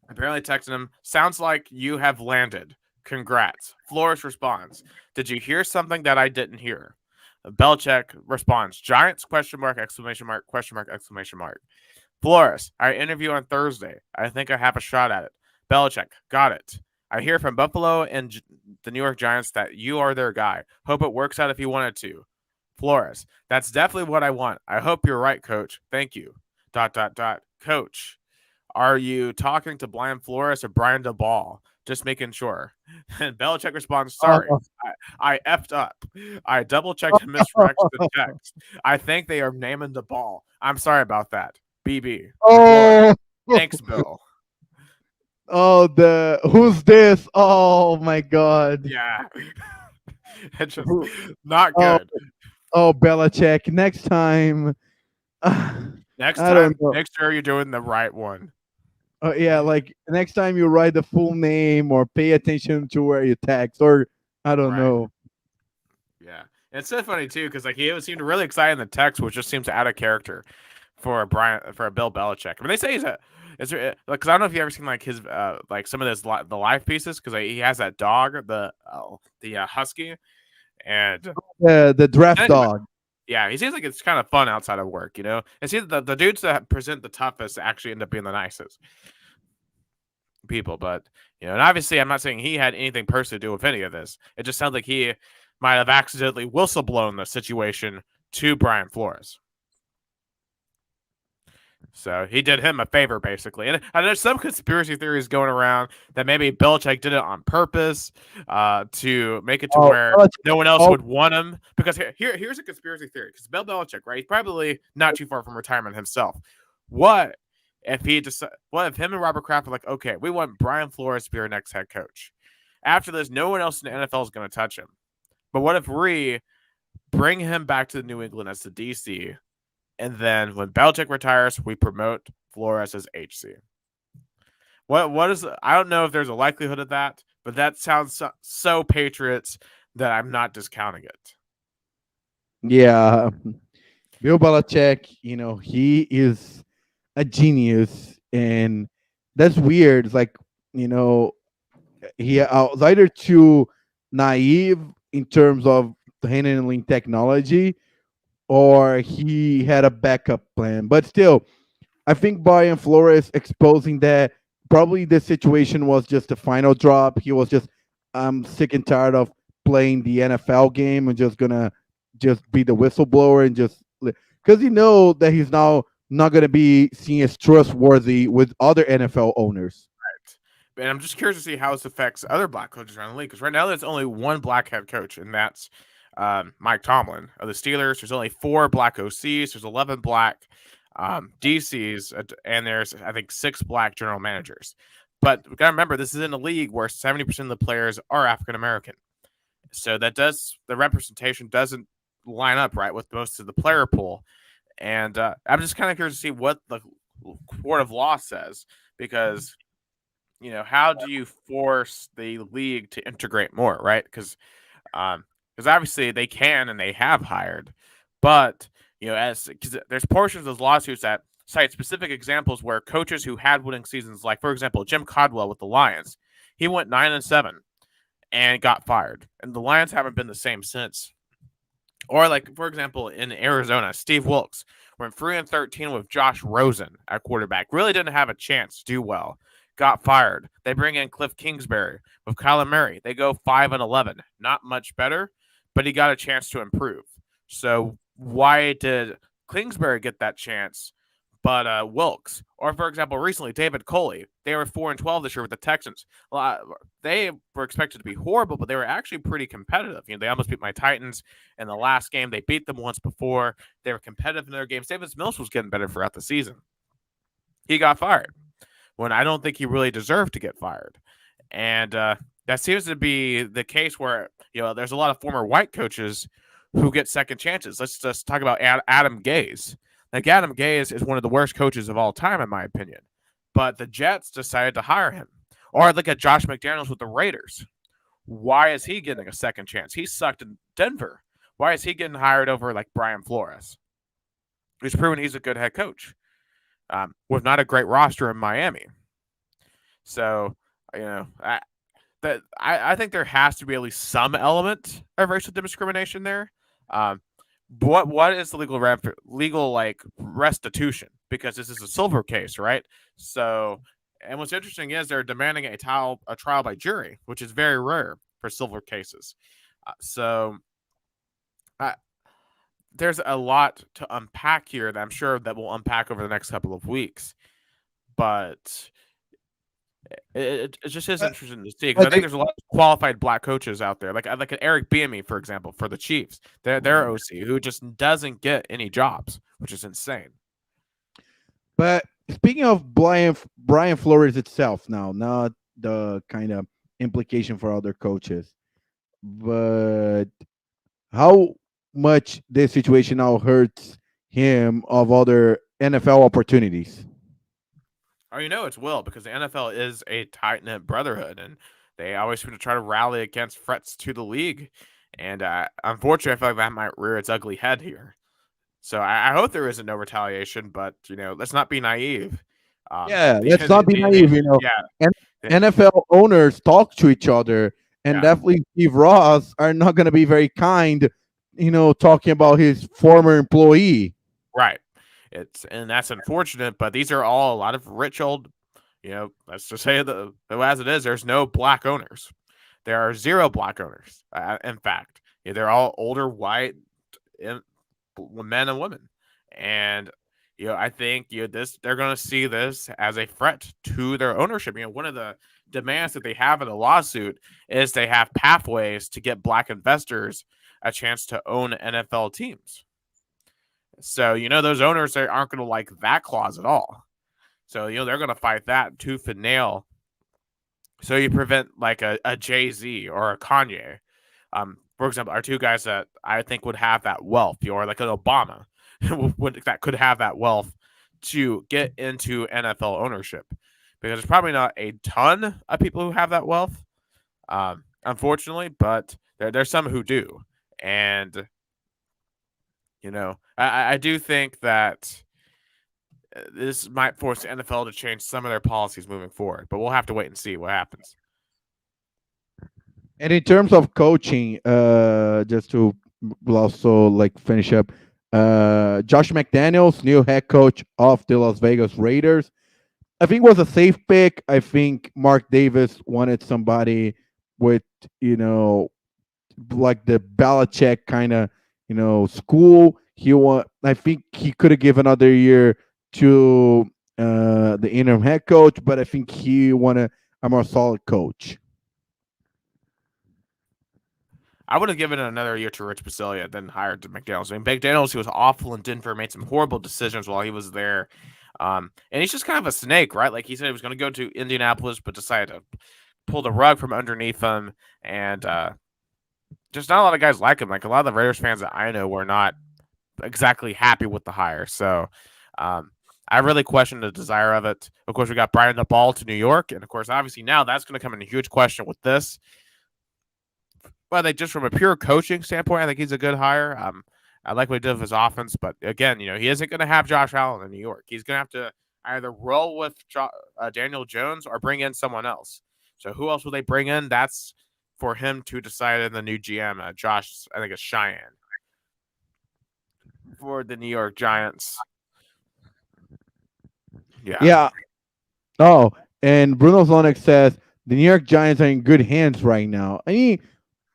apparently texted him, "Sounds like you have landed. Congrats." Flores responds, "Did you hear something that I didn't hear?" Belichick responds, "Giants, question mark, exclamation mark, question mark, exclamation mark." Flores, "I interview on Thursday. I think I have a shot at it." Belichick, "Got it. I hear from Buffalo and the New York Giants that you are their guy. Hope it works out if you wanted to." Flores, "That's definitely what I want. I hope you're right, coach. Thank you. Dot, dot, dot. Coach, are you talking to Brian Flores or Brian DeBall? Just making sure." And Belichick responds, "Sorry, Oh, I effed up. I double checked and misdirected the text. I think they are naming the ball. I'm sorry about that. BB. Flores. oh, Thanks, Bill." oh, the who's this? Oh my God. Yeah. It's just Who- not Oh, good. oh, Belichick. Next time, Next I don't time, know. make sure you're doing the right one. Yeah, like next time you write the full name or pay attention to where you text, or I don't Right. know. Yeah. And it's so funny too, because like he seemed really excited in the text, which just seems out of character for a Bill Belichick. I mean, they say he's a is there because I don't know if you ever seen like his like some of his the live pieces because he has that dog the husky and The draft anyway, dog. yeah, he seems like it's kind of fun outside of work, you know. And see the dudes that present the toughest actually end up being the nicest people, but and obviously I'm not saying he had anything personally to do with any of this. It just sounds like he might have accidentally whistleblown the situation to Brian Flores. So he did him a favor, basically. And there's some conspiracy theories going around that maybe Belichick did it on purpose to make it to Oh, where Belichick. no one else Oh, would want him. Because here's a conspiracy theory. Because Bill Belichick, right? He's probably not too far from retirement himself. What what if him and Robert Kraft are like, okay, we want Brian Flores to be our next head coach. After this, no one else in the NFL is going to touch him. But what if we bring him back to New England as the DC, and then when Belichick retires, we promote Flores as HC? What is? I don't know if there's a likelihood of that, but that sounds so Patriots that I'm not discounting it. yeah. Bill Belichick, he is a genius, and that's weird. It's like, you know, he was either too naive in terms of handling technology, or he had a backup plan. But still, I think Brian Flores exposing that probably the situation was just a final drop. He was just, I'm sick and tired of playing the NFL game and just gonna just be the whistleblower and just because that he's now not gonna be seen as trustworthy with other NFL owners. And I'm just curious to see how this affects other black coaches around the league. Because right now, there's only one black head coach, and that's Mike Tomlin of the Steelers. There's only 4 black OCs. There's 11 black DCs, and there's, I think, 6 black general managers. But we got to remember, this is in a league where 70% of the players are African American. So the representation doesn't line up right with most of the player pool. And I'm just kind of curious to see what the court of law says, because how do you force the league to integrate more, right? Because obviously they can and they have hired, but because there's portions of those lawsuits that cite specific examples where coaches who had winning seasons, like for example Jim Caldwell with the Lions, he went 9-7 and got fired, and the Lions haven't been the same since. Or like for example in Arizona, Steve Wilkes went 3-13 with Josh Rosen at quarterback, really didn't have a chance to do well. Got fired. They bring in Cliff Kingsbury with Kyler Murray. They go 5-11. Not much better, but he got a chance to improve. So why did Kingsbury get that chance, but Wilkes? Or for example, recently David Coley. They were 4-12 this year with the Texans. They were expected to be horrible, but they were actually pretty competitive. They almost beat my Titans in the last game. They beat them once before. They were competitive in their games. Davis Mills was getting better throughout the season. He got fired when I don't think he really deserved to get fired. And that seems to be the case where, there's a lot of former white coaches who get second chances. Let's just talk about Adam Gase. Like, Adam Gase is one of the worst coaches of all time, in my opinion. But the Jets decided to hire him. Or look at Josh McDaniels with the Raiders. Why is he getting a second chance? He sucked in Denver. Why is he getting hired over like Brian Flores, who's proven he's a good head coach? With not a great roster in Miami. So, I think there has to be at least some element of racial discrimination there. What is the legal like restitution? Because this is a silver case, right? So, and what's interesting is they're demanding a trial by jury, which is very rare for silver cases. There's a lot to unpack here that I'm sure that we'll unpack over the next couple of weeks. But it just is interesting to see, because I think there's a lot of qualified black coaches out there, like Eric Bieniemy, for example, for the Chiefs. Their OC, who just doesn't get any jobs, which is insane. But speaking of Brian Flores itself, now, not the kind of implication for other coaches, but how much this situation now hurts him of other NFL opportunities? Oh, it's Will, because the NFL is a tight-knit brotherhood, and they always seem to try to rally against threats to the league. And unfortunately, I feel like that might rear its ugly head here. So I hope there isn't no retaliation, but let's not be naive. Let's not be naive. Yeah, NFL owners talk to each other, and definitely Steve Ross are not going to be very kind, talking about his former employee. Right. And that's unfortunate, but these are all a lot of rich old, let's just say as it is, there's no black owners. There are 0 black owners. In fact, they're all older white men and women. And, I think, they're going to see this as a threat to their ownership. One of the demands that they have in the lawsuit is they have pathways to get black investors a chance to own NFL teams. So, those owners aren't going to like that clause at all. So, they're going to fight that tooth and nail. So you prevent like a Jay-Z or a Kanye, for example, are 2 guys that I think would have that wealth, or like an Obama that could have that wealth to get into NFL ownership, because there's probably not a ton of people who have that wealth, unfortunately, but there's some who do. And I do think that this might force the NFL to change some of their policies moving forward, but we'll have to wait and see what happens. And in terms of coaching, just to also like finish up, Josh McDaniels, new head coach of the Las Vegas Raiders, I think was a safe pick. I think Mark Davis wanted somebody with like the Belichick kind of school. I think he could have given another year to the interim head coach, but I think he wanted a more solid coach. I would have given it another year to Rich Bisaccia than hired to McDaniels. I mean, McDaniels, he was awful in Denver, made some horrible decisions while he was there. And he's just kind of a snake, right? Like he said he was going to go to Indianapolis, but decided to pull the rug from underneath him. And just not a lot of guys like him. Like a lot of the Raiders fans that I know were not exactly happy with the hire. So I really question the desire of it. Of course, we got Brian the Ball to New York. And of course, obviously now that's going to come in a huge question with this. But I think just from a pure coaching standpoint, I think he's a good hire. I like what he did with his offense, but again, he isn't going to have Josh Allen in New York. He's going to have to either roll with Daniel Jones or bring in someone else. So who else will they bring in? That's for him to decide in the new GM, Josh, I think it's Cheyenne, for the New York Giants. Yeah. Yeah. Oh, and Bruno Zonic says the New York Giants are in good hands right now. I mean,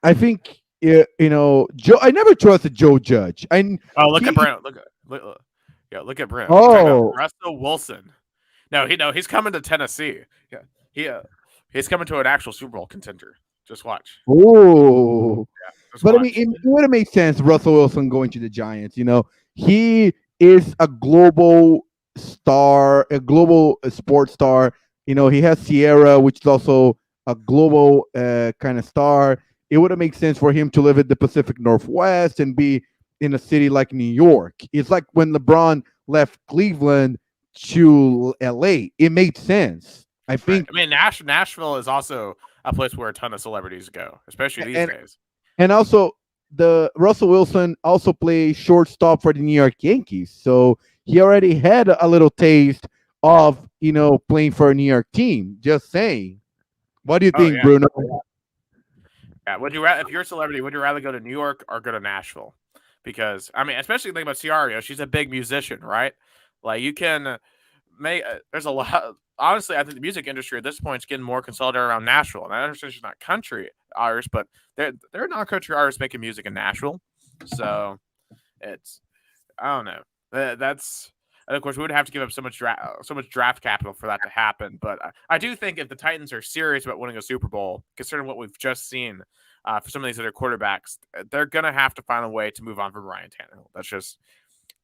I think Joe. I never trusted Joe Judge. Look at Bruno. Look at Bruno. Oh, Russell Wilson. No, he's coming to Tennessee. Yeah, he's coming to an actual Super Bowl contender. Just watch. oh. But watch. I mean, it would have made sense. Russell Wilson going to the Giants. He is a global star, a global sports star. He has Sierra, which is also a global kind of star. It would have made sense for him to live in the Pacific Northwest and be in a city like New York. It's like when LeBron left Cleveland to LA. It made sense. I think. Right. I mean, Nashville is also a place where a ton of celebrities go, especially these days. And also, the Russell Wilson also plays shortstop for the New York Yankees, so he already had a little taste of playing for a New York team. Just saying. What do you think, Bruno? Yeah, if you're a celebrity, would you rather go to New York or go to Nashville? Because I mean, especially think about Ciara, she's a big musician, right? Like you can make. There's a lot. Honestly, I think the music industry at this point is getting more consolidated around Nashville. And I understand she's not country artists, but they're not country artists making music in Nashville. So it's I don't know. That's and of course we would have to give up so much draft capital for that to happen. But I do think if the Titans are serious about winning a Super Bowl, considering what we've just seen for some of these other quarterbacks, they're gonna have to find a way to move on from Ryan Tannehill.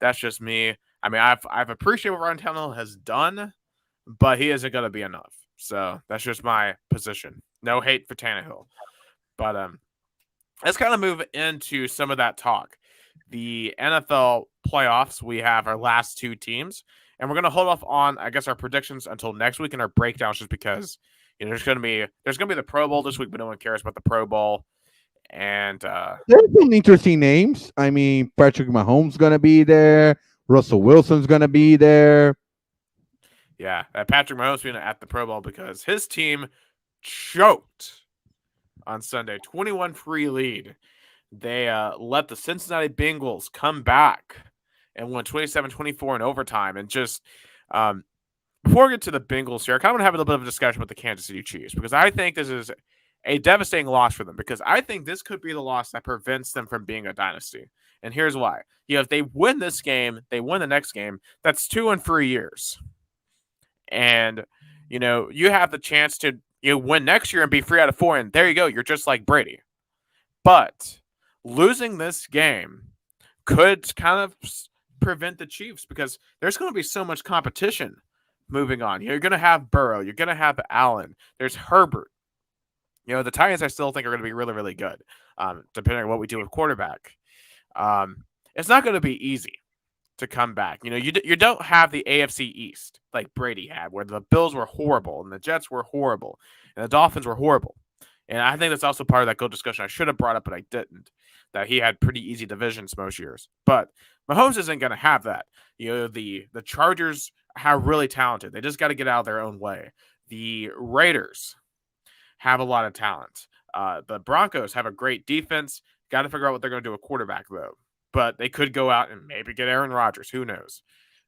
That's just me. I mean, I've appreciated what Ryan Tannehill has done, but he isn't gonna be enough. So that's just my position. No hate for Tannehill, but let's kind of move into some of that talk. The NFL playoffs, we have our last two teams, and we're going to hold off on, I guess, our predictions until next week and our breakdowns, just because there's going to be the Pro Bowl this week, but no one cares about the Pro Bowl. And there's some interesting names. I mean, Patrick Mahomes going to be there. Russell Wilson's going to be there. Yeah, Patrick Mahomes being at the Pro Bowl because his team choked on Sunday, 21-3 lead. They let the Cincinnati Bengals come back and won 27-24 in overtime. And just before we get to the Bengals here, I kind of want to have a little bit of a discussion with the Kansas City Chiefs because I think this is a devastating loss for them because I think this could be the loss that prevents them from being a dynasty. And here's why. If they win this game, they win the next game, that's 2 in 3 years. And, you have the chance to win next year and be 3 out of 4. And there you go. You're just like Brady. But losing this game could kind of prevent the Chiefs because there's going to be so much competition moving on. You're going to have Burrow. You're going to have Allen. There's Herbert. The Titans I still think are going to be really, really good, depending on what we do with quarterback. It's not going to be easy to come back. You don't have the AFC East like Brady had, where the Bills were horrible and the Jets were horrible and the Dolphins were horrible. And I think that's also part of that GOAT discussion I should have brought up, but I didn't, that he had pretty easy divisions most years. But Mahomes isn't going to have that. The Chargers are really talented. They just got to get out of their own way. The Raiders have a lot of talent. The Broncos have a great defense. Got to figure out what they're going to do with quarterback, though. But they could go out and maybe get Aaron Rodgers. Who knows?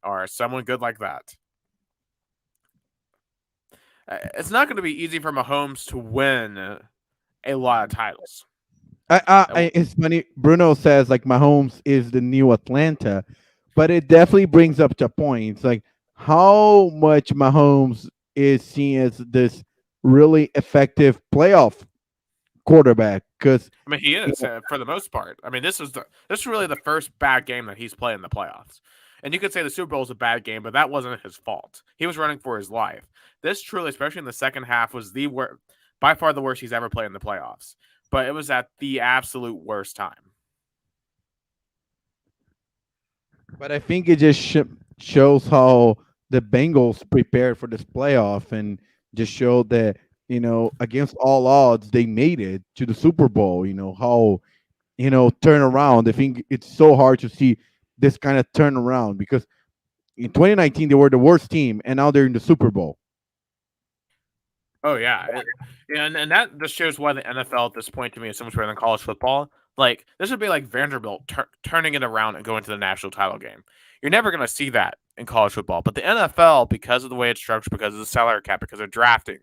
Or someone good like that. It's not going to be easy for Mahomes to win a lot of titles. It's funny. Bruno says like Mahomes is the new Atlanta, but it definitely brings up the point. It's like how much Mahomes is seen as this really effective playoff quarterback. Because I mean, he is for the most part. I mean, this is really the first bad game that he's played in the playoffs. And you could say the Super Bowl is a bad game, but that wasn't his fault. He was running for his life. This truly, especially in the second half, was by far the worst he's ever played in the playoffs. But it was at the absolute worst time. But I think it just shows how the Bengals prepared for this playoff and just showed that, against all odds, they made it to the Super Bowl. How, turn around. I think it's so hard to see this kind of turnaround because in 2019, they were the worst team and now they're in the Super Bowl. Oh yeah, and that just shows why the NFL at this point to me is so much better than college football. Like this would be like Vanderbilt turning it around and going to the national title game. You're never going to see that in college football, but the NFL, because of the way it's structured, because of the salary cap, because of drafting,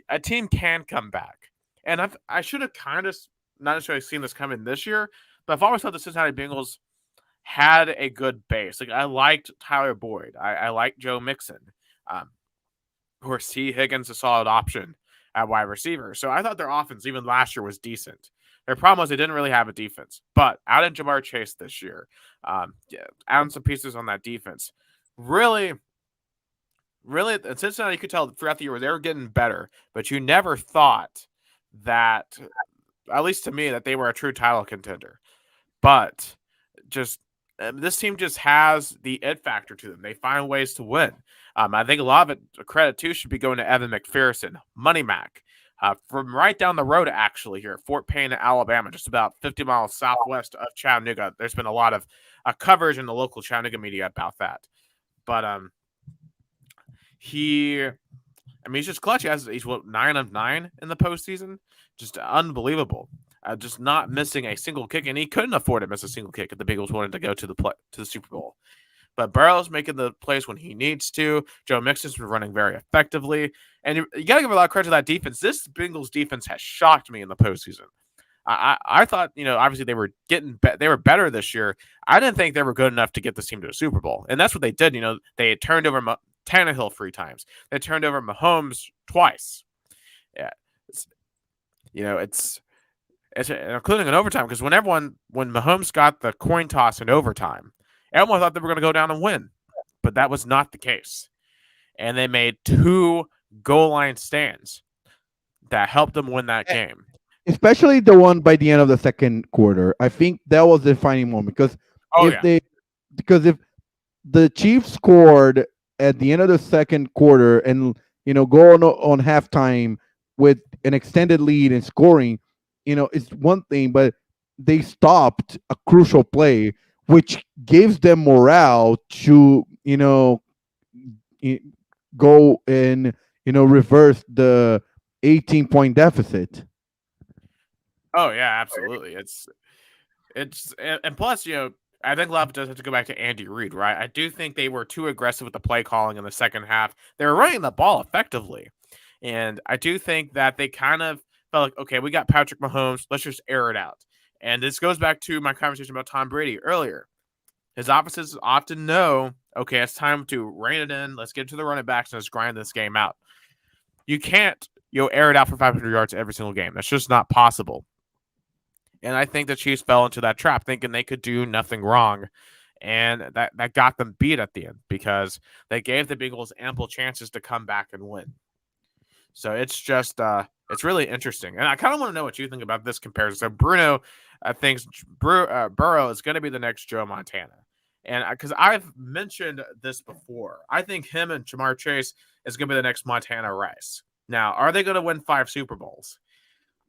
a team can come back. And I should have kind of not necessarily seen this coming this year, but I've always thought the Cincinnati Bengals had a good base. Like I liked Tyler Boyd, I liked Joe Mixon. Um, of course, T. Higgins a solid option at wide receiver. So I thought their offense, even last year, was decent. Their problem was they didn't really have a defense. But out in Jamar Chase this year, yeah, adding some pieces on that defense. Really, really, in Cincinnati, you could tell throughout the year they were getting better, but you never thought that, at least to me, that they were a true title contender. But just this team just has the it factor to them. They find ways to win. I think a lot of it credit too should be going to Evan McPherson, Money Mac, from right down the road actually here, Fort Payne, Alabama, just about 50 miles southwest of Chattanooga. There's been a lot of coverage in the local Chattanooga media about that, but he's just clutch. He's what 9 of 9 in the postseason, just unbelievable. Just not missing a single kick, and he couldn't afford to miss a single kick if the Bengals wanted to go to the Super Bowl. But Burrow's making the plays when he needs to. Joe Mixon's been running very effectively, and you got to give a lot of credit to that defense. This Bengals defense has shocked me in the postseason. I thought obviously they were they were better this year. I didn't think they were good enough to get this team to a Super Bowl, and that's what they did. They had turned over Tannehill 3 times. They turned over Mahomes twice. Yeah, it's including an overtime because when Mahomes got the coin toss in overtime, everyone thought they were going to go down and win, but that was not the case. And they made 2 goal line stands that helped them win that game. Especially the one by the end of the second quarter. I think that was the defining moment because if the Chiefs scored at the end of the second quarter and go on halftime with an extended lead and scoring, it's one thing, but they stopped a crucial play, which gives them morale to go and reverse the 18-point deficit. Oh yeah, absolutely. It's and plus I think a lot of it does have to go back to Andy Reid, right? I do think they were too aggressive with the play calling in the second half. They were running the ball effectively, and I do think that they kind of felt like, okay, we got Patrick Mahomes, let's just air it out. And this goes back to my conversation about Tom Brady earlier. His offenses often know, okay, it's time to rein it in. Let's get to the running backs and let's grind this game out. You can't air it out for 500 yards every single game. That's just not possible. And I think the Chiefs fell into that trap, thinking they could do nothing wrong. And that got them beat at the end because they gave the Bengals ample chances to come back and win. So it's just it's really interesting. And I kind of want to know what you think about this comparison. So Bruno thinks Burrow is going to be the next Joe Montana. And because I've mentioned this before, I think him and Jamar Chase is going to be the next Montana Rice. Now, are they going to win 5 Super Bowls?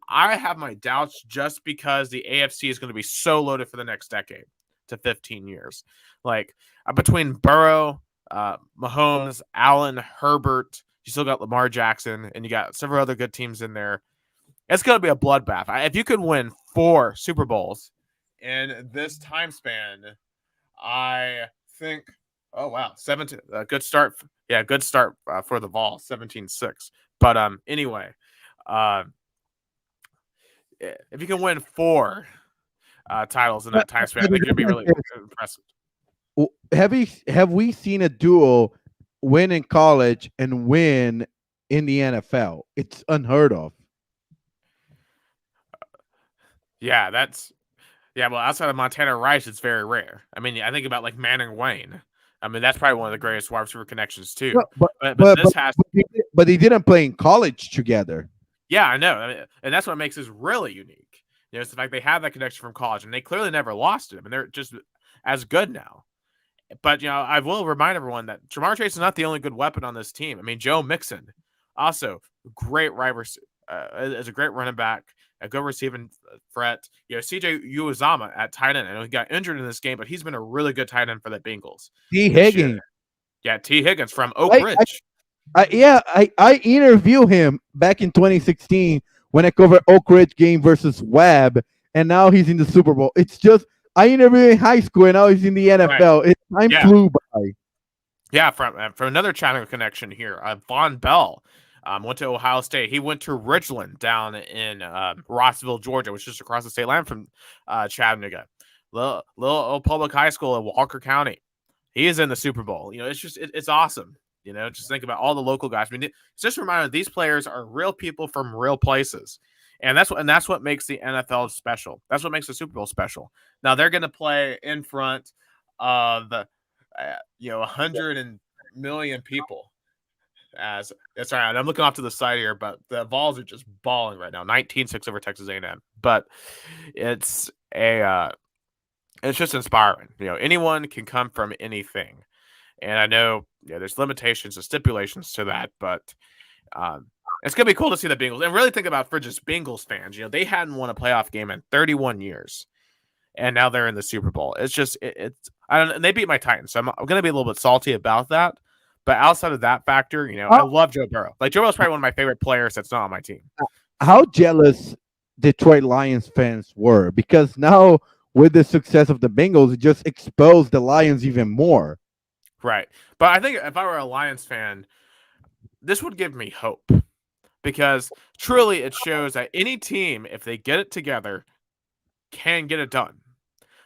I have my doubts just because the AFC is going to be so loaded for the next decade to 15 years. Like between Burrow, Mahomes, Allen, Herbert, you still got Lamar Jackson, and you got several other good teams in there. It's going to be a bloodbath. If you could win 4 Super Bowls in this time span, I think, oh, wow, 17, good start. Yeah, good start for the Vol, 17-6. But anyway, if you can win 4 titles in that time span, I But the think you'd be difference really impressive. have we seen a duo win in college and win in the NFL? It's unheard of. Yeah, well, outside of Montana Rice, it's very rare. I mean, I think about like Manning Wayne. I mean, that's probably one of the greatest wide receiver connections too. No, but But this has, but they didn't play in college together. yeah, I know, I mean, and that's what makes this really unique. It's the fact they have that connection from college, and they clearly never lost it. I mean, they're just as good now. But I will remind everyone that Jamar Chase is not the only good weapon on this team. I mean, Joe Mixon, also great is a great running back, a good receiving threat. CJ Uwazama at tight end. I know he got injured in this game, but he's been a really good tight end for the Bengals. T. Higgins. Yeah, T. Higgins from Oak Ridge. I interviewed him back in 2016 when I covered Oak Ridge game versus Webb, and now he's in the Super Bowl. It's just I interviewed in high school, and now he's in the NFL. Right. Time flew by. Yeah, from another Chattanooga connection here, Von Bell went to Ohio State. He went to Ridgeland down in Rossville, Georgia, which is just across the state line from Chattanooga. Little public high school in Walker County. He is in the Super Bowl. It's awesome. Just think about all the local guys. I mean, it's just a reminder these players are real people from real places. And that's what makes the NFL special. That's what makes the Super Bowl special. Now they're going to play in front of 100 million people. As it's all right, I'm looking off to the side here, but the Vols are just balling right now. 19-6 over Texas A&M. But it's just inspiring. Anyone can come from anything. And I know there's limitations and stipulations to that, but it's going to be cool to see the Bengals. And really think about for just Bengals fans, they hadn't won a playoff game in 31 years. And now they're in the Super Bowl. It's just, I don't know. And they beat my Titans. So I'm going to be a little bit salty about that. But outside of that factor, I love Joe Burrow. Like, Joe Burrow's probably one of my favorite players that's not on my team. How jealous Detroit Lions fans were, because now with the success of the Bengals, it just exposed the Lions even more. Right. But I think if I were a Lions fan, this would give me hope, because truly it shows that any team, if they get it together, can get it done.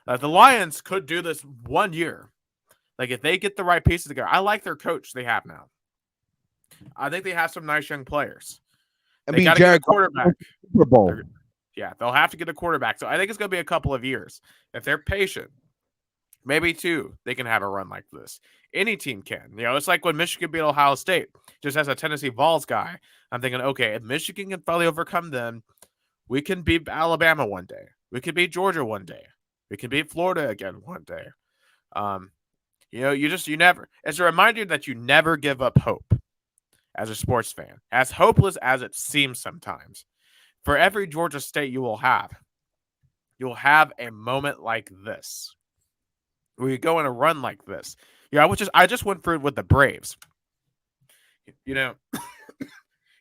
The Lions could do this one year. Like, if they get the right pieces together. I like their coach they have now. I think they have some nice young players. They got to get a quarterback. Super Bowl. Yeah, they'll have to get a quarterback. So I think it's going to be a couple of years. If they're patient, maybe 2, they can have a run like this. Any team can. It's like when Michigan beat Ohio State, just as a Tennessee Vols guy. I'm thinking, okay, if Michigan can finally overcome them, we can beat Alabama one day. We could beat Georgia one day. We can beat Florida again one day. You never. It's a reminder that you never give up hope as a sports fan, as hopeless as it seems sometimes. For every Georgia State you'll have a moment like this, where you go on a run like this. I just went through it with the Braves.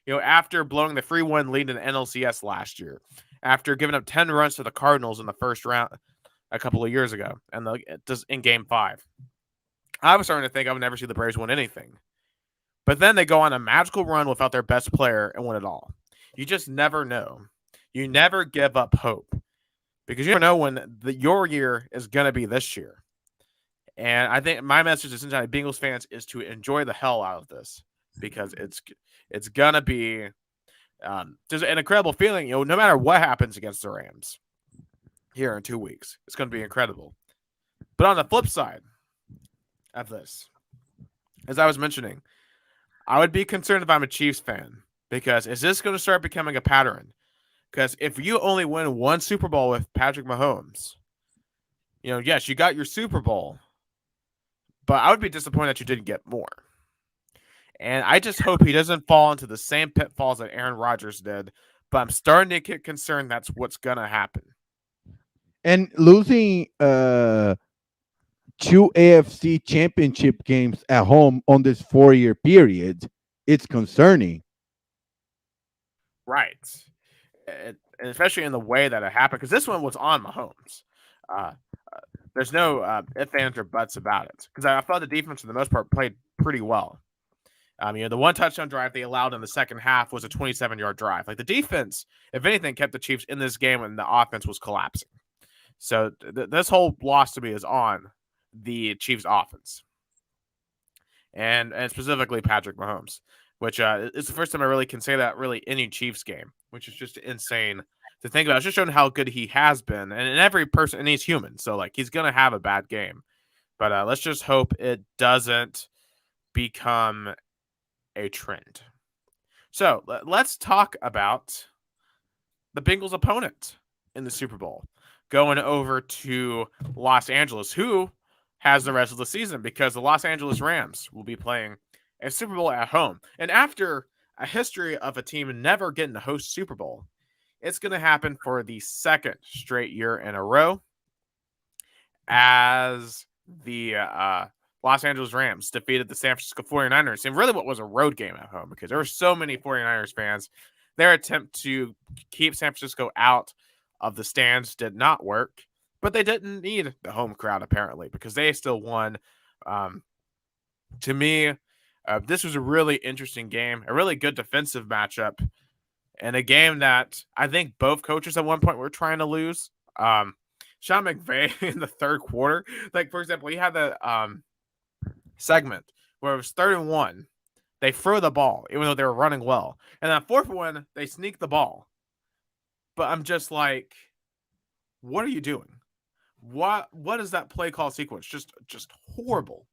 After blowing the 3-1 lead in the NLCS last year, after giving up 10 runs to the Cardinals in the first round a couple of years ago, and in Game 5. I was starting to think I would never see the Braves win anything. But then they go on a magical run without their best player and win it all. You just never know. You never give up hope, because you never know when your year is going to be this year. And I think my message to Cincinnati Bengals fans is to enjoy the hell out of this, because it's going to be just an incredible feeling. No matter what happens against the Rams here in 2 weeks, it's going to be incredible. But on the flip side of this, as I was mentioning, I would be concerned if I'm a Chiefs fan, because is this going to start becoming a pattern? Because if you only win one Super Bowl with Patrick Mahomes, yes, you got your Super Bowl, but I would be disappointed that you didn't get more. And I just hope he doesn't fall into the same pitfalls that Aaron Rodgers did, but I'm starting to get concerned that's what's going to happen. And losing 2 AFC championship games at home on this 4-year period, it's concerning. Right. And especially in the way that it happened, because this one was on Mahomes. There's no ifs, ands, or buts about it, because I thought the defense, for the most part, played pretty well. The one touchdown drive they allowed in the second half was a 27-yard drive. Like the defense, if anything, kept the Chiefs in this game when the offense was collapsing. So this whole loss to me is on the Chiefs offense. And specifically Patrick Mahomes, which is the first time I really can say that really any Chiefs game, which is just insane to think about. It's just showing how good he has been. And every person, and he's human. So like he's going to have a bad game. But let's just hope it doesn't become a trend. So let's talk about the Bengals' opponent in the Super Bowl, going over to Los Angeles, who has the rest of the season because the Los Angeles Rams will be playing a Super Bowl at home. And after a history of a team never getting to host Super Bowl, it's going to happen for the second straight year in a row as the Los Angeles Rams defeated the San Francisco 49ers in really what was a road game at home because there were so many 49ers fans. Their attempt to keep San Francisco out of the stands did not work, but they didn't need the home crowd apparently because they still won. To me, this was a really interesting game, a really good defensive matchup, and a game that I think both coaches at one point were trying to lose. Sean McVay in the third quarter, like for example, he had the segment where it was 3rd-and-1. They throw the ball, even though they were running well. And that 4th one, they sneak the ball. But I'm just like, what are you doing? What is that play call sequence? Just horrible.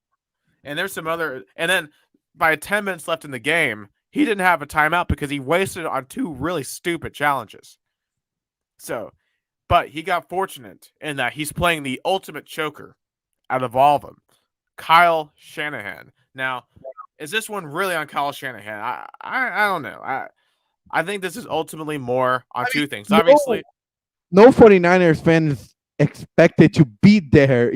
And there's some other, and then by 10 minutes left in the game, he didn't have a timeout because he wasted on 2 really stupid challenges. So, but he got fortunate in that he's playing the ultimate choker out of all of them, Kyle Shanahan. Now, is this one really on Kyle Shanahan? I don't know. I think this is ultimately more on 2 things. Obviously, no 49ers fans expected to be there,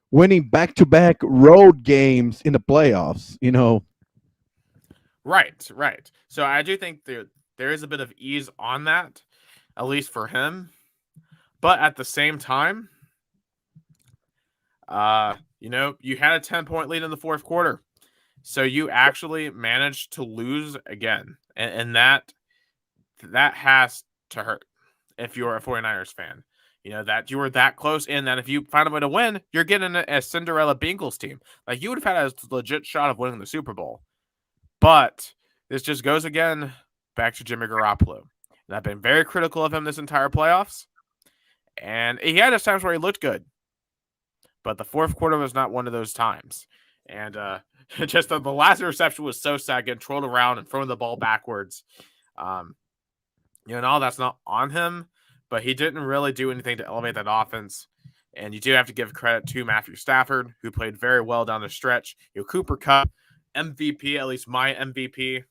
winning back-to-back road games in the playoffs, Right. So I do think there is a bit of ease on that, at least for him. But at the same time, you had a 10-point lead in the 4th quarter. So you actually managed to lose again. And that has to hurt if you're a 49ers fan. That you were that close in that if you find a way to win, you're getting a Cinderella Bengals team. Like you would have had a legit shot of winning the Super Bowl. But this just goes again back to Jimmy Garoppolo. And I've been very critical of him this entire playoffs. And he had his times where he looked good. But the 4th quarter was not one of those times. And just the last interception was so sad, getting trolled around and throwing the ball backwards. And all that's not on him, but he didn't really do anything to elevate that offense. And you do have to give credit to Matthew Stafford, who played very well down the stretch. Cooper Kupp, MVP, at least my MVP,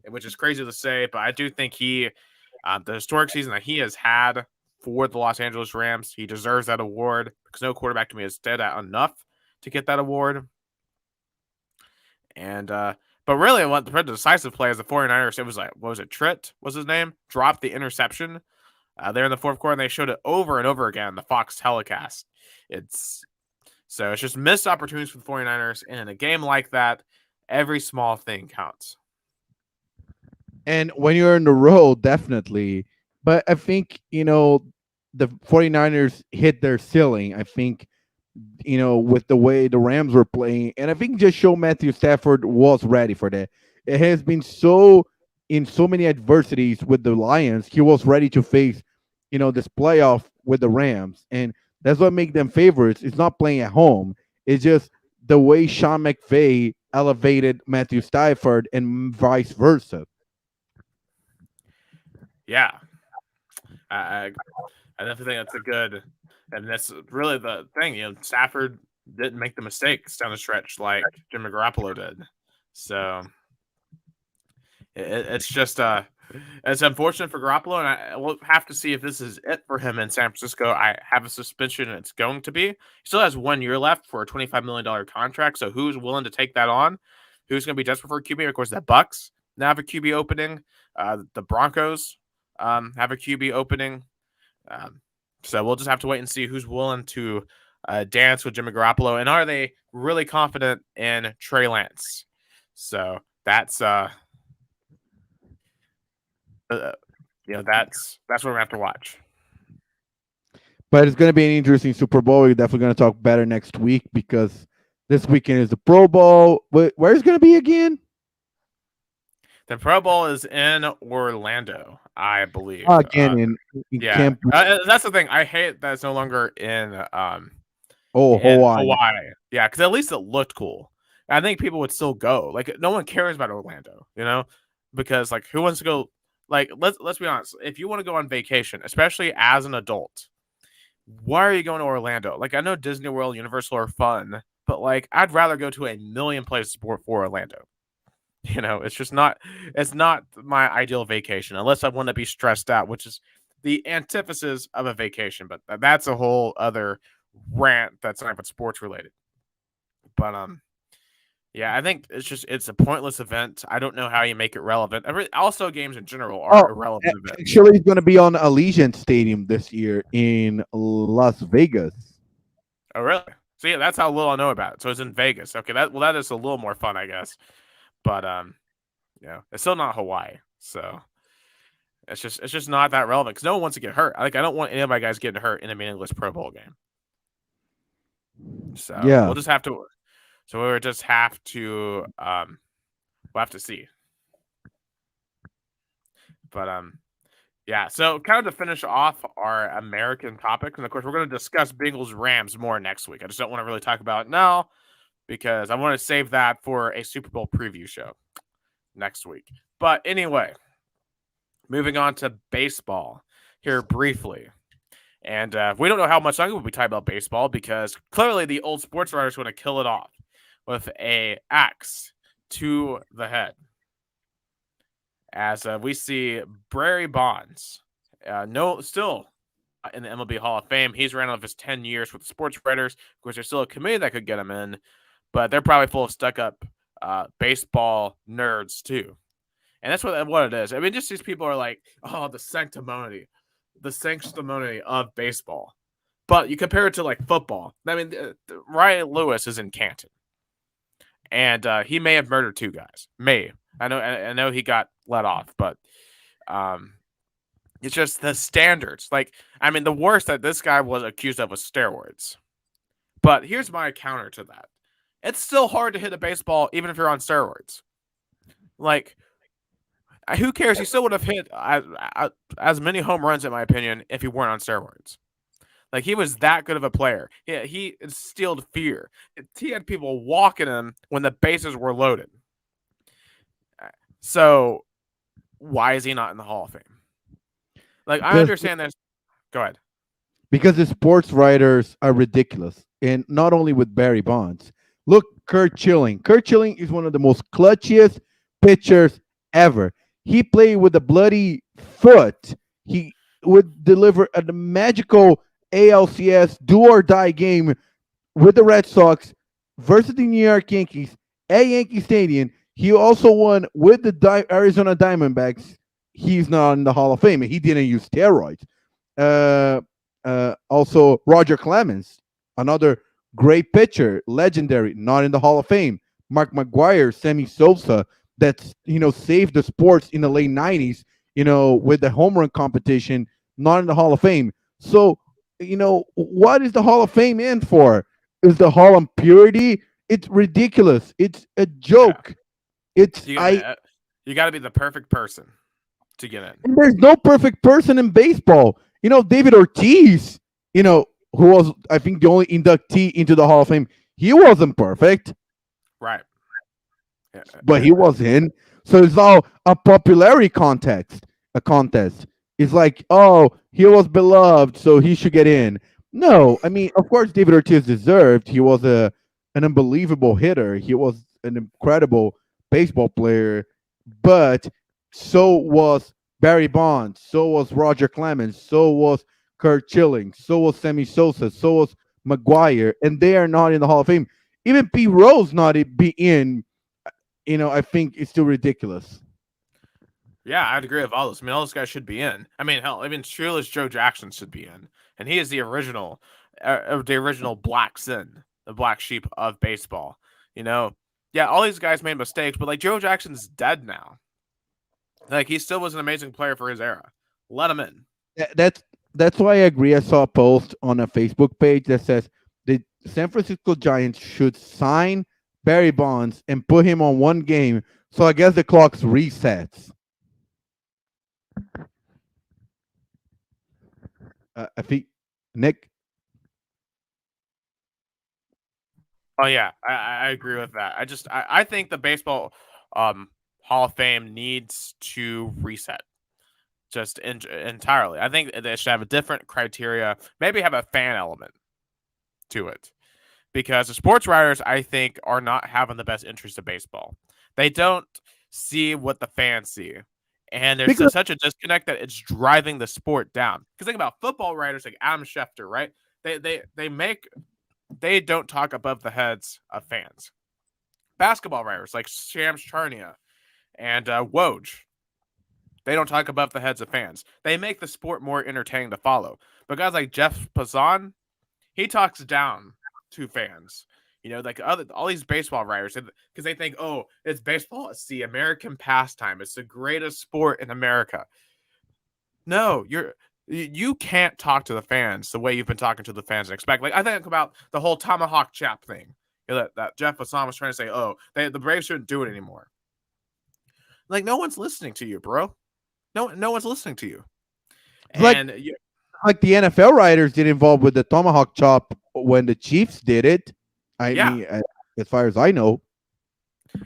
which is crazy to say, but I do think the historic season that he has had for the Los Angeles Rams, he deserves that award because no quarterback to me is dead at enough to get that award. And but really, what the decisive play as the 49ers, it was like, what was it? Tritt was his name? Dropped the interception there in the 4th quarter, and they showed it over and over again on the Fox telecast. It's just missed opportunities for the 49ers. And in a game like that, every small thing counts. And when you're in the road, definitely. But I think, the 49ers hit their ceiling. I think, with the way the Rams were playing. And I think just show Matthew Stafford was ready for that. It has been in so many adversities with the Lions, he was ready to face, this playoff with the Rams. And that's what makes them favorites. It's not playing at home. It's just the way Sean McVay elevated Matthew Stafford and vice versa. Yeah. I definitely think that's a good, and that's really the thing. Stafford didn't make the mistakes down the stretch like Jimmy Garoppolo did. So it's just it's unfortunate for Garoppolo, and I will have to see if this is it for him in San Francisco. I have a suspicion it's going to be. He still has 1 year left for a $25 million contract. So who's willing to take that on? Who's going to be desperate for a QB? Of course, the Bucs now have a QB opening. The Broncos have a QB opening. So we'll just have to wait and see who's willing to dance with Jimmy Garoppolo, and are they really confident in Trey Lance? So uh that's what we're gonna have to watch. But it's going to be an interesting Super Bowl. We're definitely going to talk better next week because this weekend is the Pro Bowl. Where's it going to be again? The Pro Bowl is in Orlando, I believe. Again in Yeah, Camp. that's the thing. I hate that it's no longer Oh, in Hawaii. Hawaii. Yeah, because at least it looked cool. I think people would still go. Like, no one cares about Orlando, because like who wants to go? Like, let's be honest. If you want to go on vacation, especially as an adult, why are you going to Orlando? Like, I know Disney World, Universal are fun, but like I'd rather go to a million places for Orlando. It's just not. It's not my ideal vacation unless I want to be stressed out, which is the antithesis of a vacation. But that's a whole other rant that's not even sports related. But yeah, I think it's a pointless event. I don't know how you make it relevant. Also, games in general are irrelevant events. Actually, it's going to be on Allegiant Stadium this year in Las Vegas. Oh, really? So yeah, that's how little I know about it. So it's in Vegas. Okay, that is a little more fun, I guess. But it's still not Hawaii. So it's just not that relevant because no one wants to get hurt. Like, I don't want any of my guys getting hurt in a meaningless Pro Bowl game. So Yeah. we'll just have to. So we'll just have to. We'll have to see. But yeah. So kind of to finish off our American topics, and of course we're going to discuss Bengals Rams more next week. I just don't want to really talk about it now because I want to save that for a Super Bowl preview show next week. But anyway, moving on to baseball here briefly. And we don't know how much longer we'll be talking about baseball because clearly the old sports writers want to kill it off with a axe to the head. As we see Barry Bonds, still in the MLB Hall of Fame. He's ran out of his 10 years with the sports writers. Of course, there's still a committee that could get him in, but they're probably full of stuck-up baseball nerds too. And that's what it is. I mean, just these people are like, oh, the sanctimony of baseball. But you compare it to like football. I mean, Ryan Lewis is in Canton, and he may have murdered 2 guys. I know he got let off, but it's just the standards. Like, I mean, the worst that this guy was accused of was steroids. But here's my counter to that: it's still hard to hit a baseball even if you're on steroids. Like, who cares? He still would have hit as many home runs, in my opinion, if he weren't on steroids. Like, he was that good of a player. He instilled fear. He had people walking him when the bases were loaded. So, why is he not in the Hall of Fame? Like, I understand this. Go ahead. Because the sports writers are ridiculous. And not only with Barry Bonds. Look, Curt Schilling. Curt Schilling is one of the most clutchiest pitchers ever. He played with a bloody foot. He would deliver a magical ALCS do-or-die game with the Red Sox versus the New York Yankees at Yankee Stadium. He also won with the Arizona Diamondbacks. He's not in the Hall of Fame, and he didn't use steroids. Also, Roger Clements, another great pitcher, legendary, not in the Hall of Fame. Mark McGwire, Sammy Sosa, that's saved the sports in the late 90s, with the home run competition, not in the Hall of Fame. So, what is the Hall of Fame in for? Is the Hall of Purity? It's ridiculous. It's a joke. Yeah. You got to be the perfect person to get in. And there's no perfect person in baseball. David Ortiz, who was, I think, the only inductee into the Hall of Fame, he wasn't perfect. Right. Yeah. But he was in. So it's all a popularity contest. It's like, oh, he was beloved, so he should get in. No, I mean, of course, David Ortiz deserved. He was an unbelievable hitter. He was an incredible baseball player. But so was Barry Bonds. So was Roger Clemens. So was Curt Schilling. So was Sammy Sosa. So was McGwire. And they are not in the Hall of Fame. Even Pete Rose not be in. I think it's still ridiculous. Yeah, I'd agree with all this. I mean, all those guys should be in. I mean, hell, Fearless Joe Jackson should be in, and he is the original black sin, the black sheep of baseball. Yeah, all these guys made mistakes, but like Joe Jackson's dead now. Like he still was an amazing player for his era. Let him in. That's why I agree. I saw a post on a Facebook page that says the San Francisco Giants should sign Barry Bonds and put him on one game. So I guess the clock resets. I think Nick. Oh yeah, I agree with that. I think the baseball Hall of Fame needs to reset just entirely. I think they should have a different criteria. Maybe have a fan element to it because the sports writers I think are not having the best interest of baseball. They don't see what the fans see. And there's Because such a disconnect that it's driving the sport down. Because think about football writers like Adam Schefter, right? They don't talk above the heads of fans. Basketball writers like Shams Charania and Woj, they don't talk above the heads of fans. They make the sport more entertaining to follow. But guys like Jeff Passan, he talks down to fans. Like all these baseball writers, because they think, oh, it's baseball. It's the American pastime. It's the greatest sport in America. No, you can't talk to the fans the way you've been talking to the fans and expect. Like I think about the whole tomahawk chap thing. That Jeff Passan was trying to say, oh, the Braves shouldn't do it anymore. Like no one's listening to you, bro. No one's listening to you. like And like the NFL writers get involved with the tomahawk chop when the Chiefs did it. I yeah, mean, as far as I know,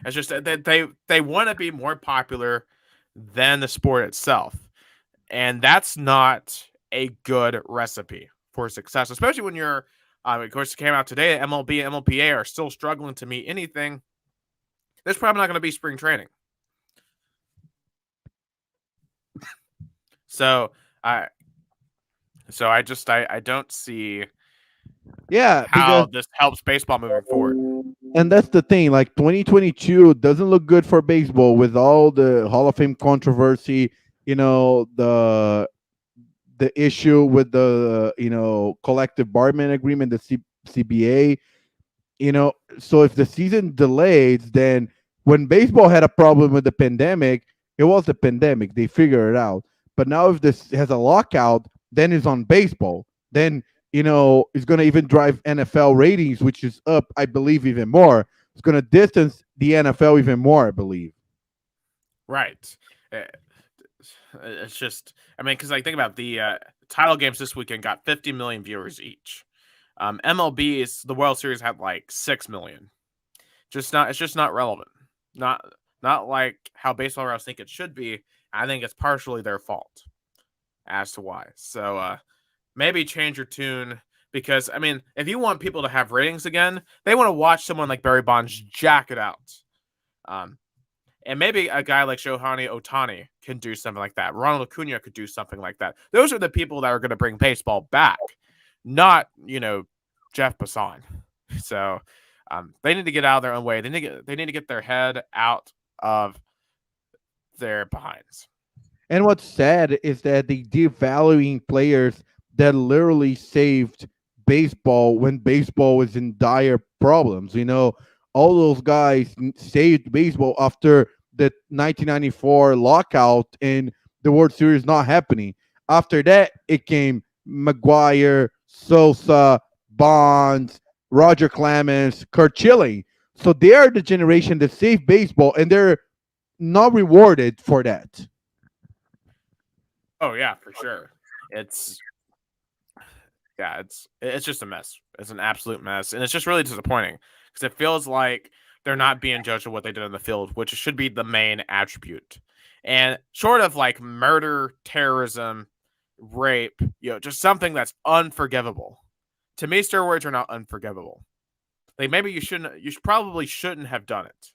it's just that they want to be more popular than the sport itself, and that's not a good recipe for success, especially when you're. Of course, it came out today. MLB and MLPA are still struggling to meet anything. There's probably not going to be spring training. So I I don't see yeah, how because this helps baseball moving forward. and that's the thing. Like 2022 doesn't look good for baseball with all the Hall of Fame controversy. The issue with the collective bargaining agreement, the CBA. So if the season delays, then when baseball had a problem with the pandemic, it was the pandemic. They figured it out. But now if this has a lockout, then it's on baseball. Then it's going to even drive NFL ratings, which is up, I believe, even more. It's going to distance the NFL even more, I believe. Right. Uh, It's just, I mean, because like think about the title games this weekend got 50 million viewers each. MLB's the World Series had like 6 million. It's just not relevant. Not not like how baseball writers think it should be. I think it's partially their fault as to why. So maybe change your tune because I mean, if you want people to have ratings again, they want to watch someone like Barry Bonds jack it out. Um, and maybe a guy like Shohei Ohtani can do something like that. Ronald Acuna could do something like that. Those are the people that are going to bring baseball back, not Jeff Passan. So they need to get out of their own way. They need to get their head out of their behinds. And what's sad is that they devaluing players that literally saved baseball when baseball was in dire problems. All those guys saved baseball after the 1994 lockout and the World Series not happening. After that, it came McGuire, Sosa, Bonds, Roger Clements, Kurt Schilling. So they are the generation that saved baseball, and they're not rewarded for that. Oh yeah, for sure. It's it's just a mess. It's an absolute mess, and it's just really disappointing because it feels like they're not being judged on what they did in the field, which should be the main attribute. And short of like murder, terrorism, rape, just something that's unforgivable. To me, steroids are not unforgivable. Like maybe probably shouldn't have done it,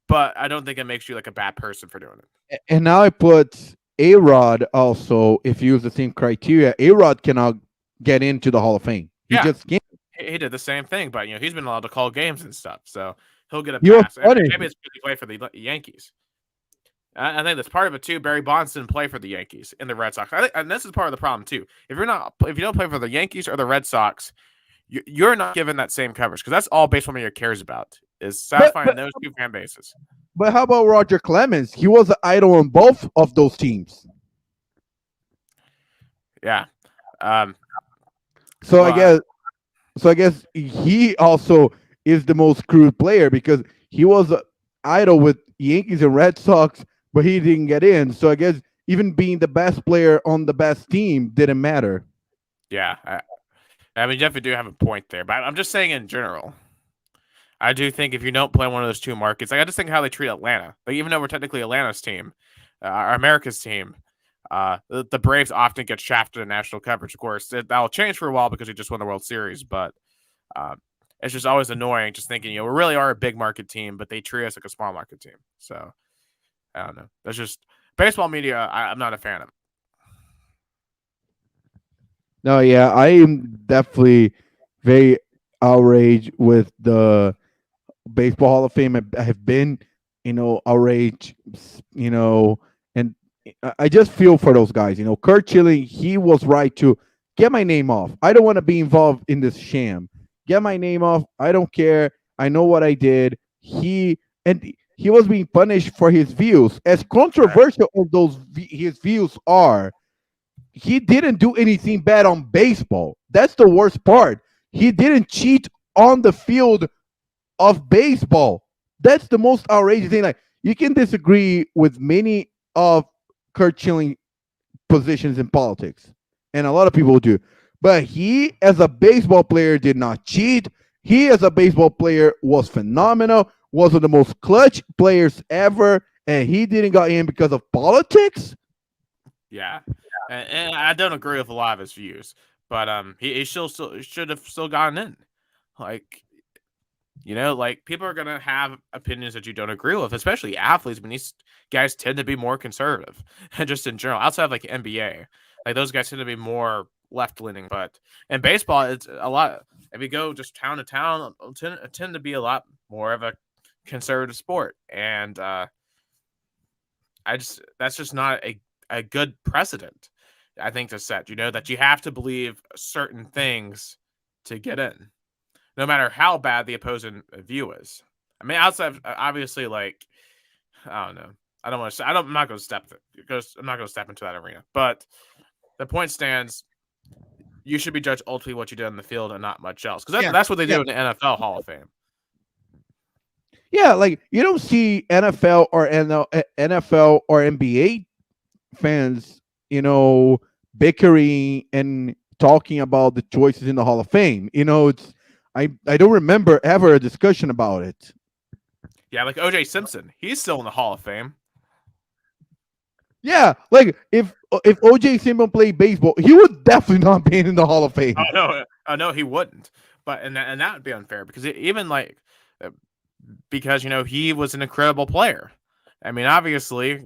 but I don't think it makes you like a bad person for doing it. And now I put A Rod also. If you use the same criteria, A Rod cannot get into the Hall of Fame. He Yeah, just can't. he did the same thing, but he's been allowed to call games and stuff, so he'll get a He was pass. And funny. maybe it's because he played for the Yankees. I think that's part of it too. Barry Bonds didn't play for the Yankees and the Red Sox. And this is part of the problem too. If you don't play for the Yankees or the Red Sox, you're not given that same coverage because that's all baseball media cares about is But satisfying those two fan bases. but how about Roger Clemens? He was an idol on both of those teams. Yeah. Um, So I well, guess so I guess he also is the most screwed player because he was an idol with Yankees and Red Sox, but he didn't get in. So I guess even being the best player on the best team didn't matter. yeah. I mean, you definitely do have a point there, but I'm just saying in general. I do think if you don't play one of those two markets, like I just think how they treat Atlanta. Like even though we're technically Atlanta's team, America's team, the Braves often get shafted in national coverage. Of course, that'll change for a while because we just won the World Series, but uh, it's just always annoying just thinking, we really are a big market team, but they treat us like a small market team. So I don't know. That's just baseball media. I'm not a fan of. No, yeah, I am definitely very outraged with the Baseball Hall of Fame. I have been, outraged, and I just feel for those guys. Kurt Schilling, he was right to get my name off. I don't want to be involved in this sham. Get my name off. I don't care. I know what I did. He was being punished for his views. As Right. controversial as his views are, he didn't do anything bad on baseball. That's the worst part. He didn't cheat on the field of baseball. That's the most outrageous thing. Like you can disagree with many of Kurt Schilling positions in politics, and a lot of people do. But he, as a baseball player, did not cheat. He, as a baseball player, was phenomenal. Was one of the most clutch players ever, and he didn't got in because of politics. Yeah, and I don't agree with a lot of his views, but he still should have still gotten in. Like like people are gonna have opinions that you don't agree with, especially athletes. When these guys tend to be more conservative, and just in general, outside of like NBA, like those guys tend to be more left leaning. But in baseball, it's a lot. If you go just town to town, tend to be a lot more of a conservative sport, and I just that's just not a good precedent. I think to set, that you have to believe certain things to get in no matter how bad the opposing view is. I mean, outside of, obviously, like I don't know, I don't want to. I'm not going to step because I'm not going to step into that arena. But the point stands. You should be judged ultimately what you did on the field and not much else. Because Yeah, that's what they yeah, do in the NFL Hall of Fame. yeah. Like you don't see NFL or NBA fans, bickering and talking about the choices in the Hall of Fame. I don't remember ever a discussion about it. Yeah, like O.J. Simpson, he's still in the Hall of Fame. Yeah, like if OJ Simpson played baseball, he would definitely not be in the Hall of Fame. Oh no, he wouldn't. But that would be unfair because even like because he was an incredible player. I mean, obviously,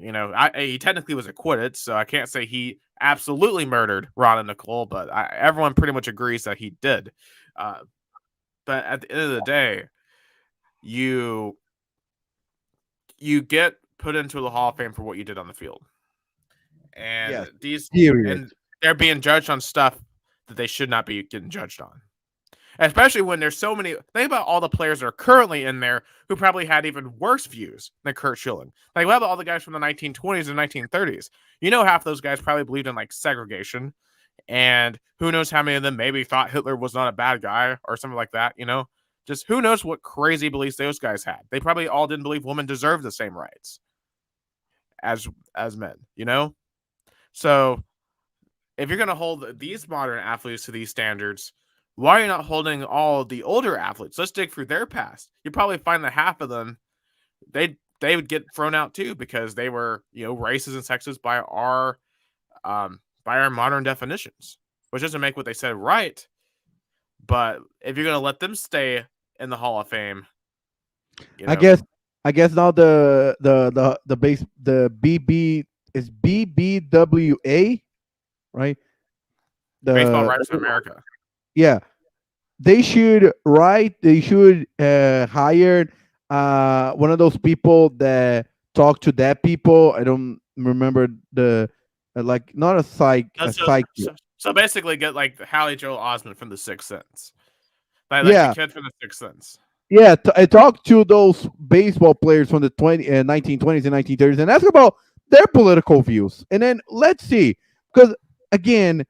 he technically was acquitted, so I can't say he absolutely murdered Ron and Nicole, but everyone pretty much agrees that he did. Uh, but at the end of the day, you get put into the Hall of Fame for what you did on the field, and Yes. Period. they're being judged on stuff that they should not be getting judged on. Especially when there's so many. Think about all the players that are currently in there who probably had even worse views than Kurt Schilling. Like, what about all the guys from the 1920s and 1930s? Half those guys probably believed in like segregation, and who knows how many of them maybe thought Hitler was not a bad guy or something like that. Just who knows what crazy beliefs those guys had. They probably all didn't believe women deserved the same rights as men. So if you're going to hold these modern athletes to these standards, why are you not holding all the older athletes? Let's dig through their past. You probably find that half of them they would get thrown out too because they were racist and sexist by our modern definitions, which doesn't make what they said right. But if you're going to let them stay in the Hall of Fame, I guess I guess now the base the BB is BBWA, right? Baseball The Writers of America. Yeah, they should hire one of those people that talk to dead people. I don't remember the like not a psych Uh, a So, psych. so, so basically, get like Hallie Joel Osment from The Sixth Sense. like the Yeah, kid from the Sixth Sense. yeah. I talked to those baseball players from the 1920s and 1930s and asked about their political views. And then let's see, because again,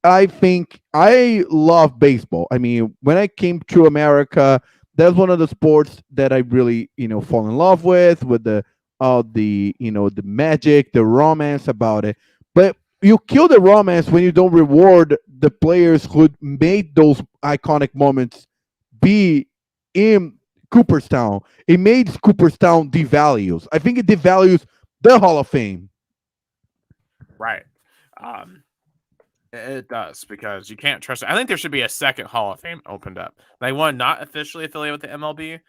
I think I love baseball. I mean, when I came to America, that's one of the sports that I really, fall in love with the magic, the romance about it. But you kill the romance when you don't reward the players who made those iconic moments be in Cooperstown. It made Cooperstown devalues. I think it devalues the Hall of Fame. Right. Um, it does because you can't trust it. I think there should be a second Hall of Fame opened up. Like one not officially affiliated with the MLB,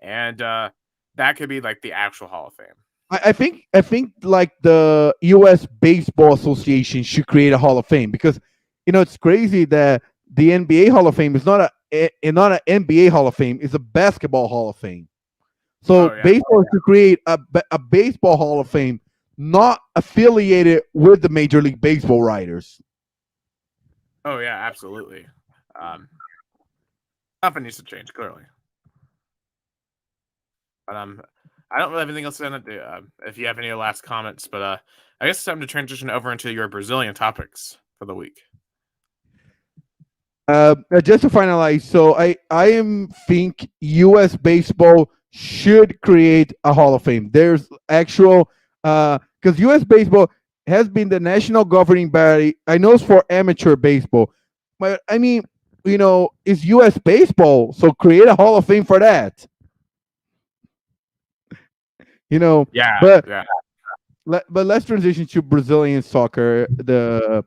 and that could be like the actual Hall of Fame. I think like the U.S. Baseball Association should create a Hall of Fame because it's crazy that the NBA Hall of Fame is not an NBA Hall of Fame; it's a basketball Hall of Fame. So Oh yeah. baseball should create a baseball Hall of Fame, not affiliated with the Major League Baseball writers. Oh yeah. Absolutely. Um, Something needs to change clearly. But I don't really have anything else to do. If you have any last comments, but I guess it's time to transition over into your Brazilian topics for the week. Just to finalize, so I am think U.S. baseball should create a Hall of Fame. There's actual because U.S. baseball has been the national governing body. I know it's for amateur baseball, but I mean, it's U.S. baseball, so create a Hall of Fame for that. You know, Yeah, but yeah. but let's transition to Brazilian soccer. The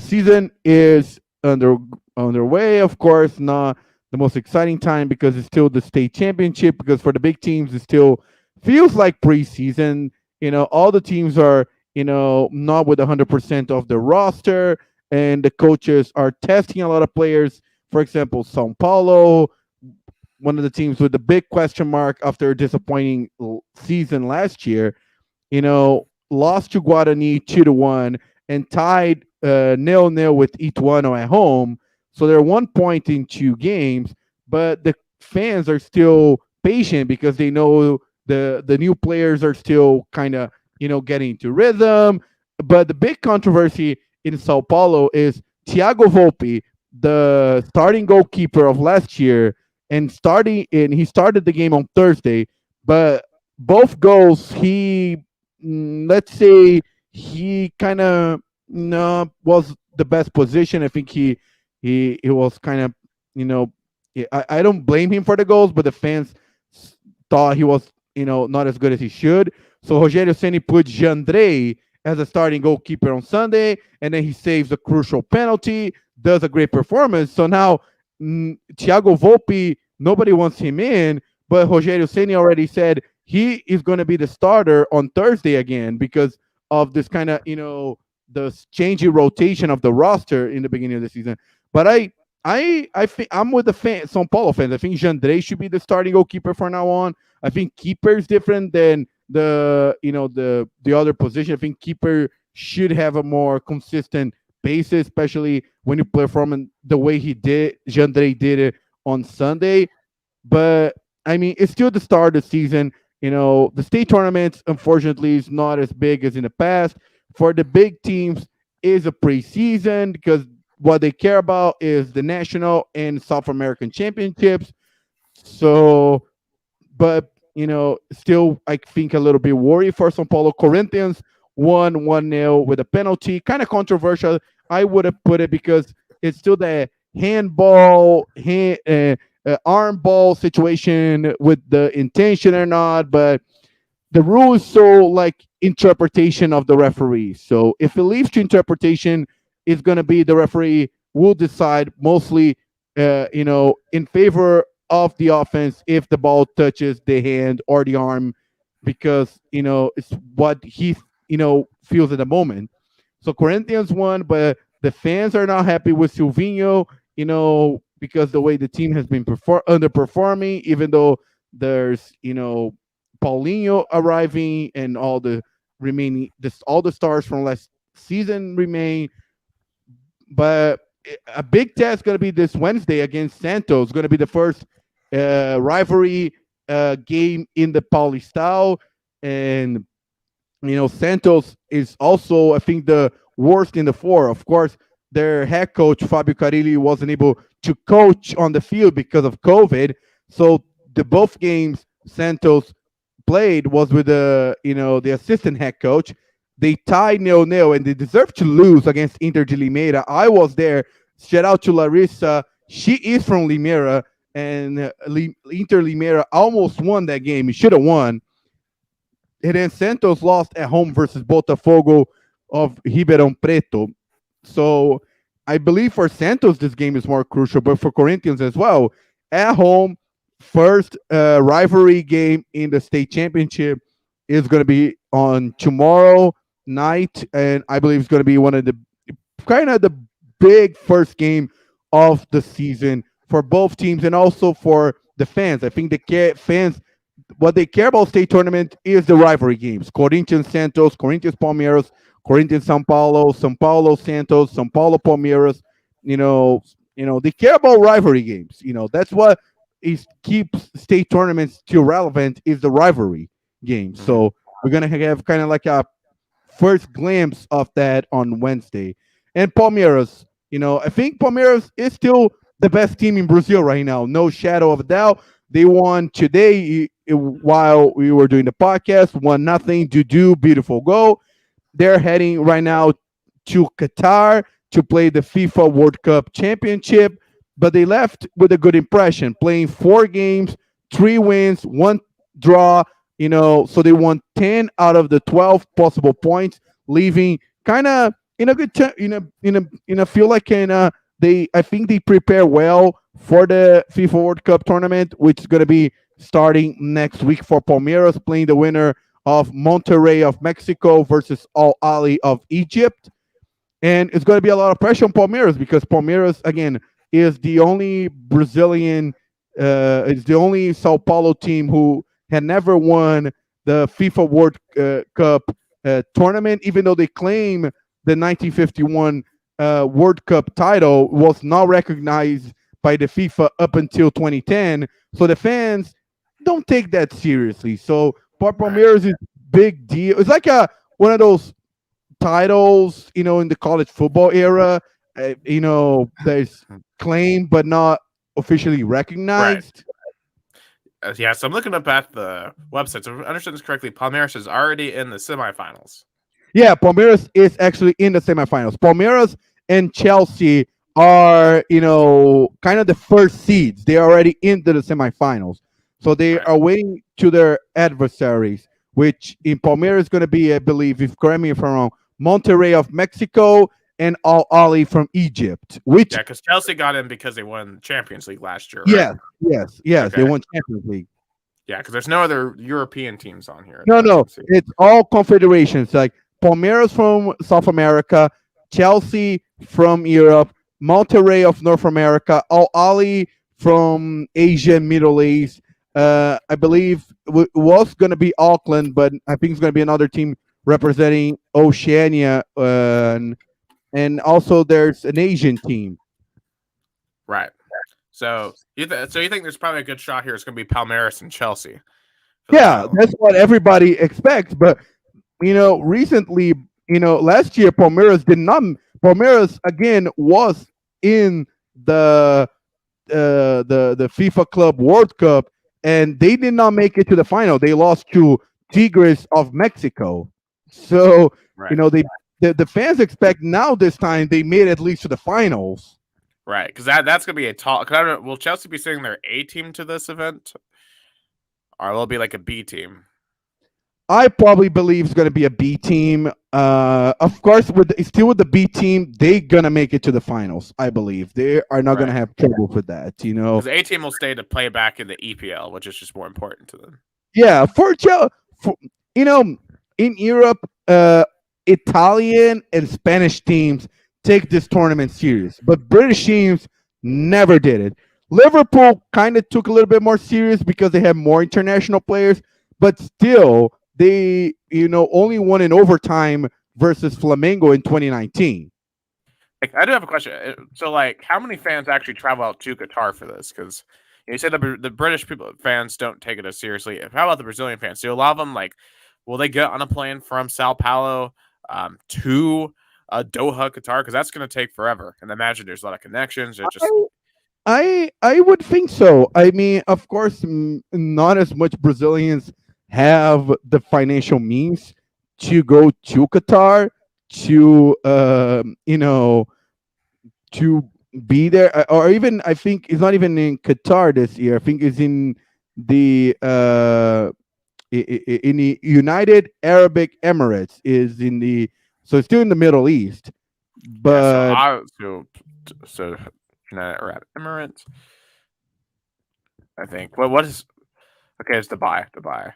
season is underway. Of course, not the most exciting time because it's still the state championship. Because for the big teams, it still feels like preseason. All the teams are not with 100% of the roster, and the coaches are testing a lot of players. For example, São Paulo, one of the teams with the big question mark after a disappointing season last year, lost to Guarani 2-1 and tied 0-0 with Ituano at home. So they're 1 point in 2 games, but the fans are still patient because they know the new players are still kind of getting into rhythm. But the big controversy in Sao Paulo is Thiago Volpe, the starting goalkeeper of last year, and he started the game on Thursday, but both goals let's say he kind of no was the best position. I think he was kind of you know I don't blame him for the goals, but the fans thought he was not as good as he should. So Rogério Ceni put Jandrei as a starting goalkeeper on Sunday, and then he saves a crucial penalty, does a great performance. So now Thiago Volpe, nobody wants him in, but Rogério Ceni already said he is going to be the starter on Thursday again because of this kind of the changing rotation of the roster in the beginning of the season. But I think I'm with the São Paulo fans. I think Jandrei should be the starting goalkeeper from now on. I think keeper is different than the other position. I think keeper should have a more consistent basis, especially when you perform the way Jandrei did it on Sunday. But I mean, it's still the start of the season. The state tournaments, unfortunately, is not as big as in the past. For the big teams, is a preseason because what they care about is the national and South American championships. So, but still, I think a little bit worried for São Paulo. Corinthians won 1-0 with a penalty, kind of controversial. I would have put it because it's still the arm ball situation with the intention or not, but the rule is so like interpretation of the referee. So if it leaves to interpretation, it's going to be the referee will decide mostly, in favor of the offense if the ball touches the hand or the arm, because it's what he feels at the moment. So Corinthians won, but the fans are not happy with Silvinho, because the way the team has been underperforming, even though there's Paulinho arriving and all the stars from last season remain. But a big test going to be this Wednesday against Santos. Going to be the first rivalry game in the Paulistão, and Santos is also, I think, the worst in the four. Of course, their head coach Fabio Carilli wasn't able to coach on the field because of COVID. So the both games Santos played was with the assistant head coach. They tied 0-0 and they deserve to lose against Inter de Limeira. I was there. Shout out to Larissa. She is from Limeira, and Inter Limeira almost won that game. He should have won. And then Santos lost at home versus Botafogo of Ribeirão Preto. So I believe for Santos, this game is more crucial, but for Corinthians as well. At home, first rivalry game in the state championship is going to be on tomorrow night. And I believe it's going to be one of the kind of the big first game of the season for both teams and also for the fans. I think the fans, what they care about state tournament is the rivalry games. Corinthians Santos, Corinthians Palmeiras, Corinthians São Paulo Santos, São Paulo Palmeiras. They care about rivalry games. That's what keeps state tournaments still relevant is the rivalry games. So we're gonna have kind of like a first glimpse of that on Wednesday. And Palmeiras, I think Palmeiras is still the best team in Brazil right now. No shadow of a doubt. They won today while we were doing the podcast. 1-0. Dudu, beautiful goal. They're heading right now to Qatar to play the FIFA World Cup Championship, but they left with a good impression, playing 4 games, 3 wins, 1 draw. So they won 10 out of the 12 possible points, leaving kind of in a good in a feel like I think they prepare well for the FIFA World Cup tournament, which is going to be starting next week for Palmeiras, playing the winner of Monterrey of Mexico versus Al Ahly of Egypt. And it's going to be a lot of pressure on Palmeiras because Palmeiras, again, is the only Brazilian, is the only Sao Paulo team who had never won the FIFA World Cup tournament, even though they claim the 1951 World Cup title was not recognized by the FIFA up until 2010. So the fans don't take that seriously. So Palmeiras is big deal. It's like one of those titles, in the college football era, there's claimed but not officially recognized. Yeah, so I'm looking up at the website. So if I understand this correctly, Palmeiras is already in the semifinals. Yeah, Palmeiras is actually in the semifinals. Palmeiras and Chelsea are, kind of the first seeds. They're already into the semifinals. So they are waiting to their adversaries, which in Palmeiras is going to be, I believe, if correct me if I'm wrong, Monterrey of Mexico and Al Ahly from Egypt. Because Chelsea got in because they won Champions League last year, right? Yes. Okay. They won Champions League. Yeah, because there's no other European teams on here. No. It's all confederations. Like Palmeiras from South America, Chelsea from Europe, Monterrey of North America, Al Ahly from Asia and Middle East. I believe it was going to be Auckland, but I think it's going to be another team representing Oceania. And also there's an Asian team. Right. So you think there's probably a good shot here. It's going to be Palmeiras and Chelsea. Yeah, that's what everybody expects. But, recently, last year, Palmeiras did not. Palmeiras, again, was in the FIFA Club World Cup, and they did not make it to the final. They lost to Tigres of Mexico. So, the fans expect now this time they made at least to the finals. Right, because that's going to be a tall. Will Chelsea be sending their A team to this event, or will it be like a B team? I probably believe it's going to be a B team. Of course, with the B team, they're going to make it to the finals. I believe they are not going to have trouble with that. Because the A team will stay to play back in the EPL, which is just more important to them. Yeah, for in Europe, Italian and Spanish teams take this tournament serious, but British teams never did it. Liverpool kind of took a little bit more serious because they have more international players, but still they only won in overtime versus Flamengo in 2019. Like, I do have a question. So, like, how many fans actually travel out to Qatar for this? Because you said the British people fans don't take it as seriously. How about the Brazilian fans? Do a lot of them like? Will they get on a plane from Sao Paulo to Doha, Qatar? Because that's going to take forever. And imagine there's a lot of connections. It just I would think so. I mean, of course, not as much Brazilians have the financial means to go to Qatar to to be there, or even I think it's not even in Qatar this year. I think it's in the in the United Arabic Emirates, is in the, so it's still in the Middle East, yeah. So but United Arab Emirates. I think. What is okay? It's Dubai. Dubai.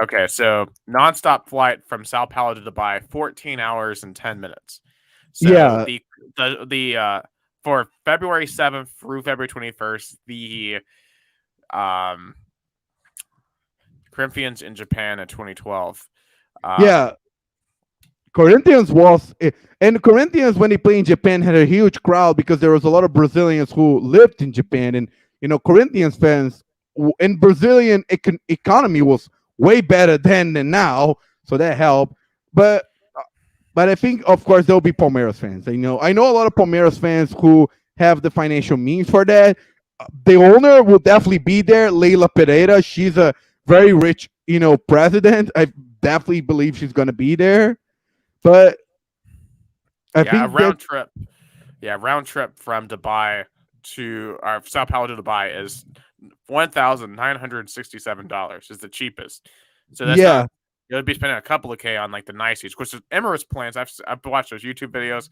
Okay, so nonstop flight from Sao Paulo to Dubai, 14 hours and 10 minutes. So yeah, the for February 7th through February 21st, the um Corinthians in Japan in 2012. yeah. Corinthians was and Corinthians, when they play in Japan, had a huge crowd because there was a lot of Brazilians who lived in Japan, and Corinthians fans and Brazilian economy was way better then than now, so that helped. But I think, of course, there'll be Palmeiras fans. I know a lot of Palmeiras fans who have the financial means for that. The owner will definitely be there, Leila Pereira. She's a very rich, president. I definitely believe she's going to be there. But I Yeah, a think that round trip. Yeah, round trip from Dubai to Sao Paulo to Dubai is $1,967 is the cheapest. So that's yeah, not you would be spending a couple of K on like the nice seats. Of course, the Emirates plans. I've watched those YouTube videos.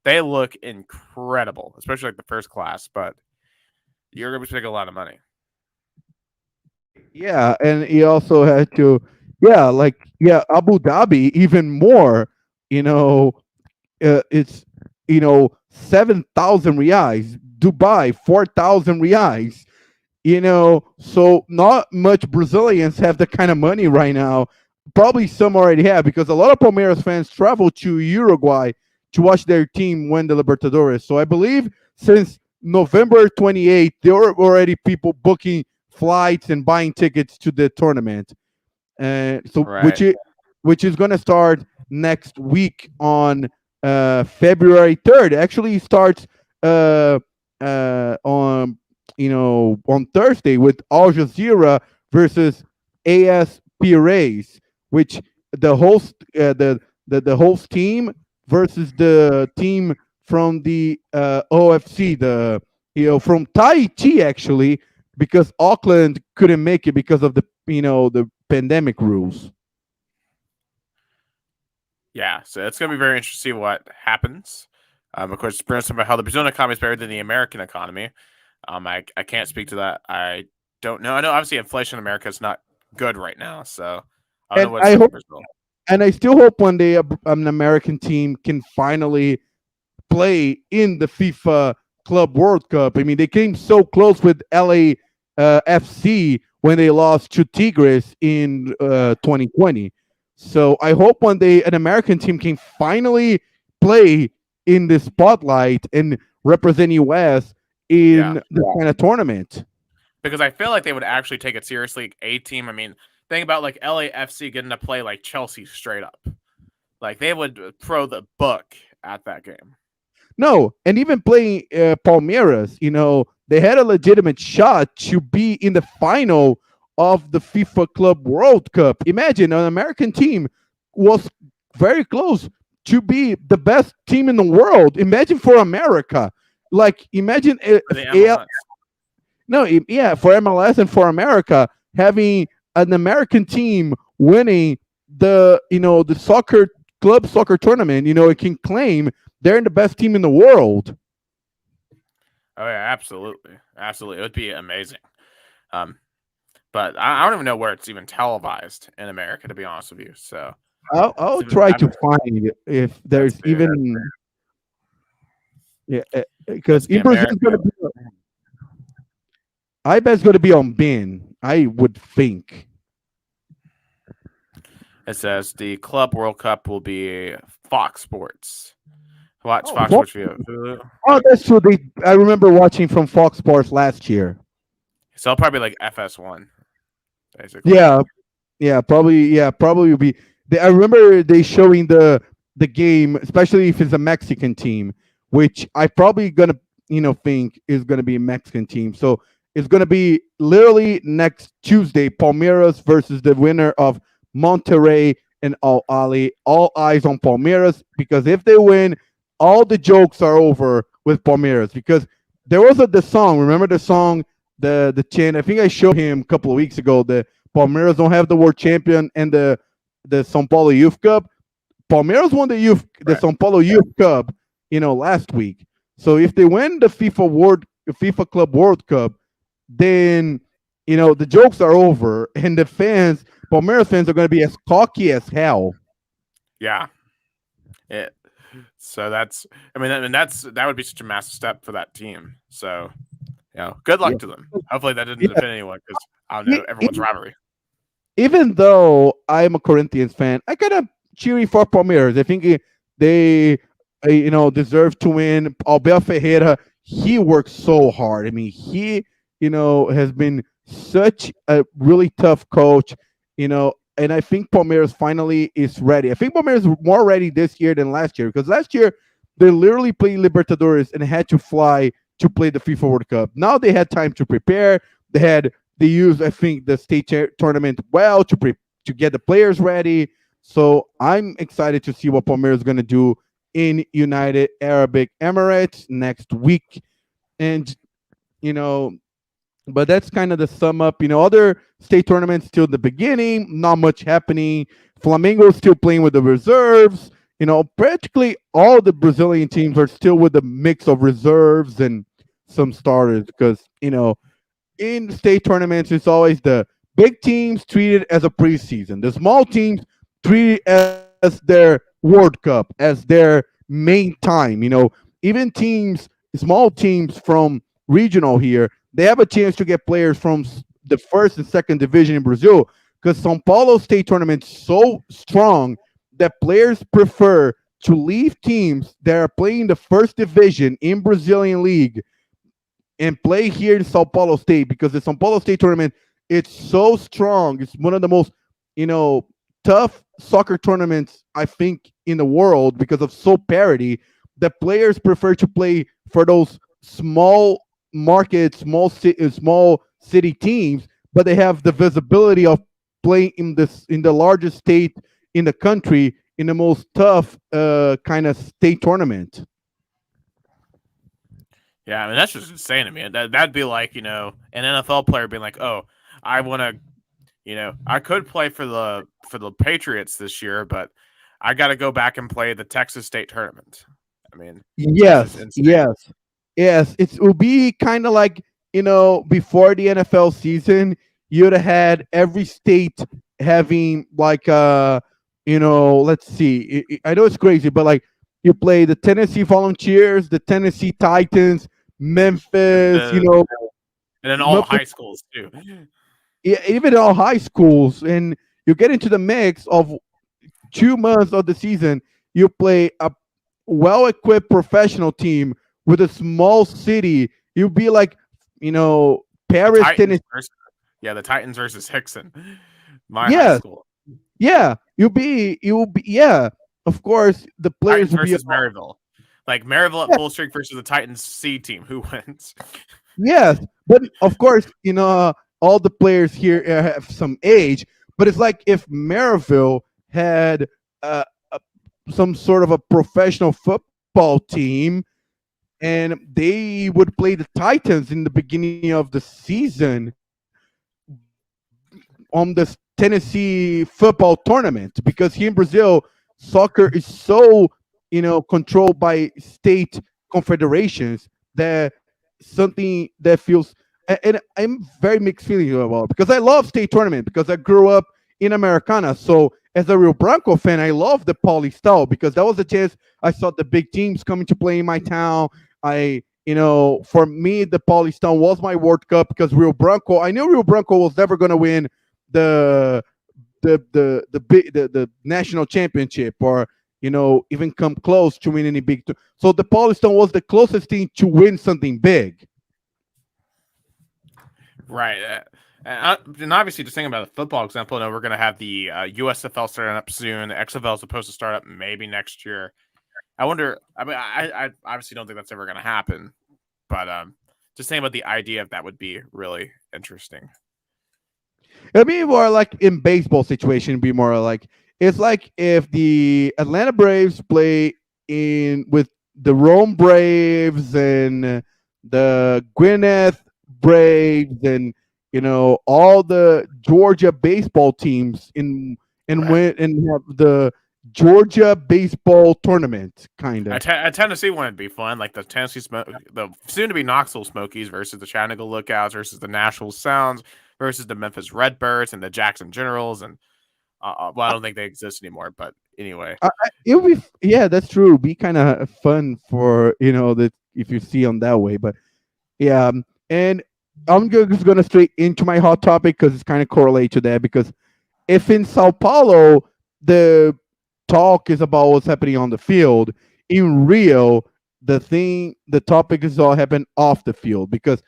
They look incredible, especially like the first class. But you're gonna be spending a lot of money. yeah, and he also had to, yeah, like, yeah, Abu Dhabi even more. It's 7,000 reais. Dubai 4,000 reais. So not much Brazilians have the kind of money right now. Probably some already have, because a lot of Palmeiras fans travel to Uruguay to watch their team win the Libertadores. So I believe since November 28th, there were already people booking flights and buying tickets to the tournament. So Right. which is going to start next week on February 3rd. Actually, it starts uh, on on Thursday with Al Jazeera versus AS Pires, which the host the host team versus the team from the OFC, the from Tahiti, actually, because Auckland couldn't make it because of the pandemic rules. Yeah, so it's going to be very interesting to see what happens. Of course, Bruno's talking about how the Brazilian economy is better than the American economy. I can't speak to that. I don't know. I know obviously inflation in America is not good right now, so I don't know And what it's I like in hope, Brazil. and I still hope one day an American team can finally play in the FIFA Club World Cup. I mean, they came so close with LA FC when they lost to Tigres in 2020. So I hope one day an American team can finally play in the spotlight and represent US Yeah, in the kind of tournament. because I feel like they would actually take it seriously. A team. I mean, think about like LAFC getting to play like Chelsea straight up. Like they would throw the book at that game. No, and even playing Palmeiras, they had a legitimate shot to be in the final of the FIFA Club World Cup. Imagine an American team was very close to be the best team in the world. Imagine for America. Like, imagine For the if MLS. no, yeah, for MLS and for America, having an American team winning the club soccer tournament. It can claim they're the best team in the world. Oh yeah, absolutely, absolutely. It would be amazing. Um, but I don't even know where it's even televised in America, to be honest with you. So I'll it's even, try to find if that's there's fair. even, yeah, because That's the in Brazil it's America. gonna be, I bet it's gonna be on BIN. I would think. It says the Club World Cup will be Fox Sports Watch Oh, Fox, which Hulu. oh, that's true. I remember watching from Fox Sports last year. So it'll probably be like FS1, basically. Yeah, yeah, probably. Yeah, probably would be. I remember they showing the game, especially if it's a Mexican team, which I probably gonna think is gonna be a Mexican team. So it's gonna be literally next Tuesday, Palmeiras versus the winner of Monterrey and Al Ali. All eyes on Palmeiras because if they win, all the jokes are over with Palmeiras because there was the song. Remember the song, the chant? I think I showed him a couple of weeks ago. The Palmeiras don't have the world champion and the São Paulo Youth Cup. Palmeiras won the Right. São Paulo Youth Cup, last week. So if they win the FIFA Club World Cup, then the jokes are over, and the fans, Palmeiras fans, are going to be as cocky as hell. Yeah. It. So that's. I mean, that would be such a massive step for that team. So, good luck to them. Hopefully that didn't offend anyone because I don't know everyone's rivalry. Even though I'm a Corinthians fan, I kind of cheering for Palmeiras. I think they, deserve to win. Abel Ferreira, he works so hard. I mean, he, has been such a really tough coach, and I think Palmeiras finally is ready. I think Palmeiras is more ready this year than last year because last year they literally played Libertadores and had to fly to play the FIFA World Cup. Now they had time to prepare. They used, I think, the state tournament well to get the players ready. So I'm excited to see what Palmeiras is going to do in United Arab Emirates next week. And, but that's kind of the sum up. Other state tournaments still the beginning, not much happening. Flamengo is still playing with the reserves. Practically all the Brazilian teams are still with a mix of reserves and some starters because, in state tournaments, it's always the big teams treated as a preseason. The small teams treated as their World Cup, as their main time. Even small teams from regional here, they have a chance to get players from the first and second division in Brazil because São Paulo state tournament's so strong that players prefer to leave teams that are playing the first division in Brazilian league and play here in Sao Paulo State because the Sao Paulo State tournament, it's so strong. It's one of the most, tough soccer tournaments, I think, in the world because of so parity that players prefer to play for those small market, small city teams, but they have the visibility of playing in the largest state in the country in the most tough kind of state tournament. Yeah, I mean that's just insane to me. That'd be like an NFL player being like, "Oh, I want to, I could play for the Patriots this year, but I got to go back and play the Texas State tournament." I mean, yes, it will be kind of like before the NFL season, you'd have had every state having like let's see, I know it's crazy, but like you play the Tennessee Volunteers, the Tennessee Titans, Memphis, and then all high schools too. Yeah, even all high schools, and you get into the mix of 2 months of the season. You play a well-equipped professional team with a small city. You'll be like, Paris, Tennessee. The Titans versus Hickson, my yeah, high school. Yeah, you will be. Yeah, of course, the players Titans will versus be Maryville. Like Maryville at full strength versus the Titans C team. Who wins? Yes, but of course, all the players here have some age. But it's like if Maryville had some sort of a professional football team, and they would play the Titans in the beginning of the season on the Tennessee football tournament, because here in Brazil, soccer is so controlled by state confederations that something that feels, and I'm very mixed feelings about, because I love state tournament because I grew up in Americana. So as a Rio Branco fan, I love the Paulistão because that was a chance I saw the big teams coming to play in my town. For me, the Paulistão was my World Cup because I knew Rio Branco was never going to win the national championship, or even come close to win any big. So the Polish Stone was the closest team to win something big. Right. And obviously, just thinking about the football example, we're going to have the USFL starting up soon. The XFL is supposed to start up maybe next year. I wonder. I mean, I obviously don't think that's ever going to happen, but just thinking about the idea of that would be really interesting. It'd be more like in baseball situation. It'd be more like it's like if the Atlanta Braves play in with the Rome Braves and the Gwyneth Braves and all the Georgia baseball teams and Right. win and have the Georgia baseball tournament kind of. A Tennessee one would be fun, like the the soon-to-be Knoxville Smokies versus the Chattanooga Lookouts versus the Nashville Sounds versus the Memphis Redbirds and the Jackson Generals, and well, I don't think they exist anymore, but anyway. It would be yeah, that's true. It'd be kind of fun for that if you see them that way, but yeah, and just gonna straight into my hot topic because it's kind of correlated to that. Because if in Sao Paulo the talk is about what's happening on the field, in Rio the topic is all happen off the field because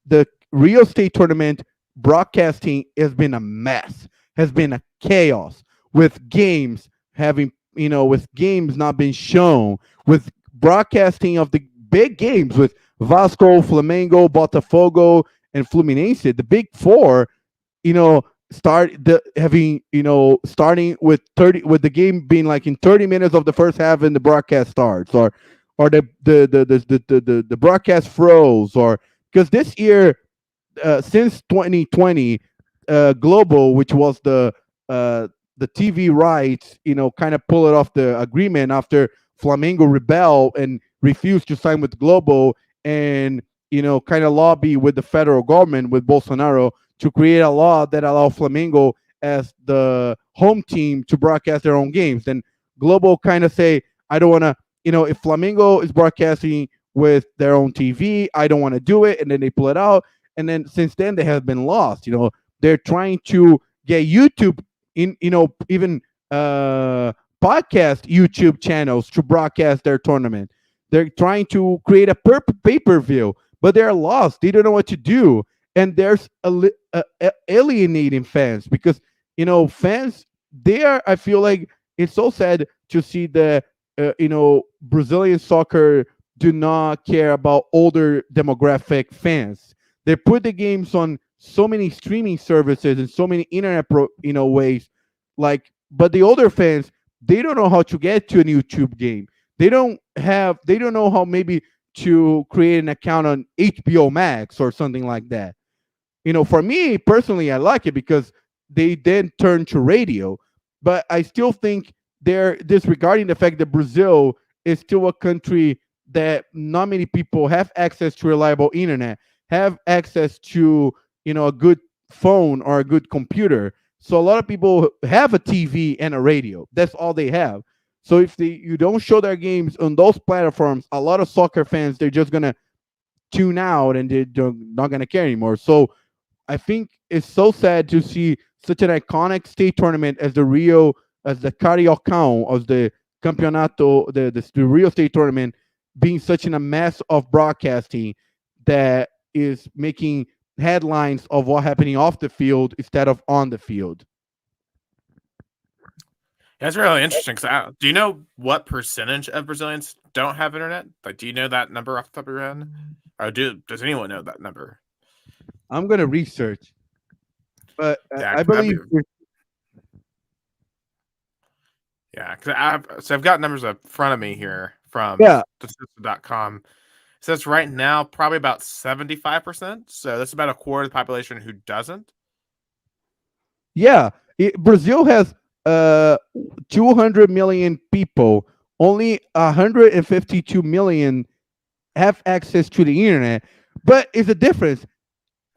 the Rio State tournament broadcasting has been a mess, has been a chaos with games having, with games not being shown, with broadcasting of the big games with Vasco, Flamengo, Botafogo, and Fluminense, the big four, starting with 30 with the game being like in 30 minutes of the first half and the broadcast starts or the broadcast froze or because this year since 2020, Global, which was the TV rights, kind of pull it off the agreement after Flamengo rebel and refused to sign with Global and kind of lobby with the federal government with Bolsonaro to create a law that allow Flamengo as the home team to broadcast their own games. Then Global kind of say, I don't want to, if Flamengo is broadcasting with their own TV, I don't want to do it, and then they pull it out. And then since then they have been lost. They're trying to get YouTube in, even podcast YouTube channels to broadcast their tournament. They're trying to create a pay-per-view, but they're lost. They don't know what to do, and there's alienating fans because fans. They are. I feel like it's so sad to see the Brazilian soccer do not care about older demographic fans. They put the games on so many streaming services and so many internet ways, but the older fans, they don't know how to get to a YouTube game. They don't know how maybe to create an account on HBO Max or something like that. For me personally, I like it because they then turn to radio, but I still think they're disregarding the fact that Brazil is still a country that not many people have access to reliable internet, have access to a good phone or a good computer. So a lot of people have a TV and a radio. That's all they have. So if you don't show their games on those platforms, a lot of soccer fans, they're just gonna tune out and they're not gonna care anymore. So I think it's so sad to see such an iconic state tournament as the Cariocão, as the Campeonato, the Rio State tournament, being such a mess of broadcasting that is making headlines of what happening off the field instead of on the field. That's really interesting. Do you know what percentage of Brazilians don't have internet? Like, do you know that number off the top of your head, or does anyone know that number? I'm gonna research, but Yeah, I believe. Yeah, because I've got numbers up front of me here from Yeah, Statista.com. It says right now probably about 75%. So that's about a quarter of the population who doesn't. Yeah, Brazil has 200 million people. Only 152 million have access to the internet. But it's a difference.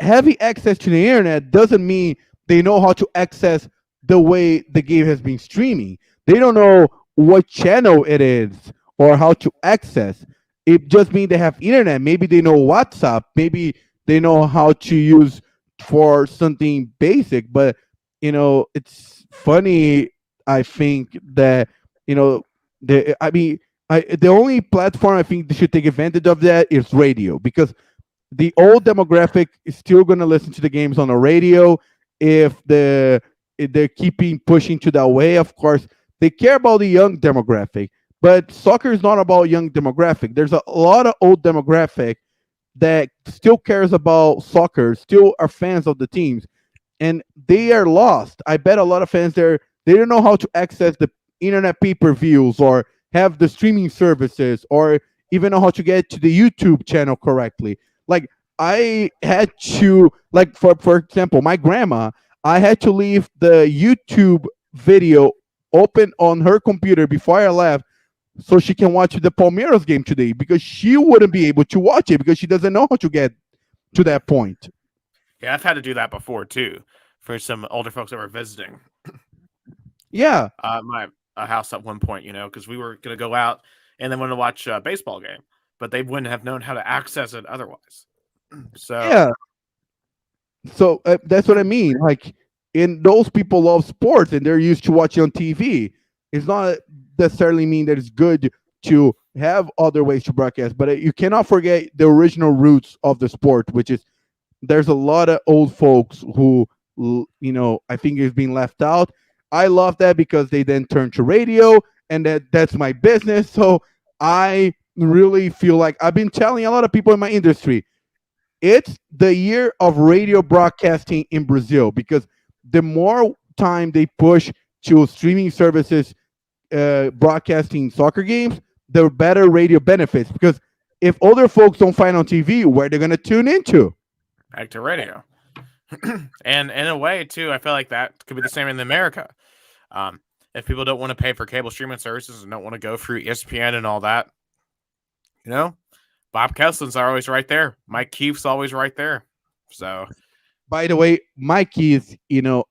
Having access to the internet doesn't mean they know how to access the way the game has been streaming. They don't know what channel it is or how to access. It just means they have internet. Maybe they know WhatsApp. Maybe they know how to use for something basic. But it's funny. I think that I mean, the only platform I think they should take advantage of that is radio, because the old demographic is still going to listen to the games on the radio. If they're keeping pushing to that way, of course they care about the young demographic, but soccer is not about young demographic. There's a lot of old demographic that still cares about soccer, still are fans of the teams, and they are lost. I bet a lot of fans there, they don't know how to access the internet pay-per-views or have the streaming services or even know how to get to the YouTube channel correctly. Like, I had to, like, for example, my grandma, I had to leave the YouTube video open on her computer before I left so she can watch the Palmeiras game today, because she wouldn't be able to watch it because she doesn't know how to get to that point. Yeah, I've had to do that before too for some older folks that were visiting Yeah. my house at one point, because we were going to go out and then want to watch a baseball game, but they wouldn't have known how to access it otherwise. So, Yeah. So that's what I mean. Like, in those people love sports and they're used to watching on TV. It's not necessarily mean that it's good to have other ways to broadcast, but you cannot forget the original roots of the sport, which is, there's a lot of old folks who, I think is being left out. I love that because they then turn to radio, and that's my business. So I really feel like I've been telling a lot of people in my industry, it's the year of radio broadcasting in Brazil, because the more time they push to streaming services broadcasting soccer games, the better radio benefits. Because if older folks don't find on TV, where they're going to tune into? back to radio. And in a way, too, I feel like that could be the same in America. If people don't want to pay for cable streaming services and don't want to go through ESPN and all that, Bob Keslin's always right there. Mike Keefe's always right there. So, By the way, Mikey is,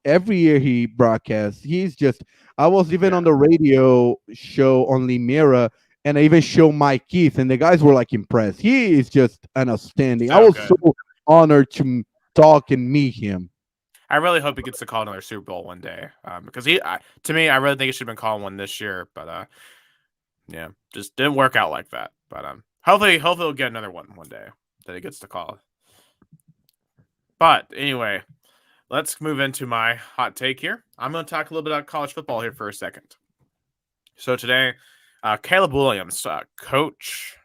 every year he broadcasts, he's just, I was even yeah, on the radio show on Limera, and I even show Mike Keith, and the guys were like impressed. He is just an outstanding. I so was so good. honored to talk and meet him. I really hope he gets to call another Super Bowl one day, because to me, I really think he should have been calling one this year, but yeah, just didn't work out like that. But hopefully he'll get another one day that he gets to call. But anyway, let's move into my hot take here. I'm going to talk a little bit about college football here for a second. So today, Caleb Williams, coach.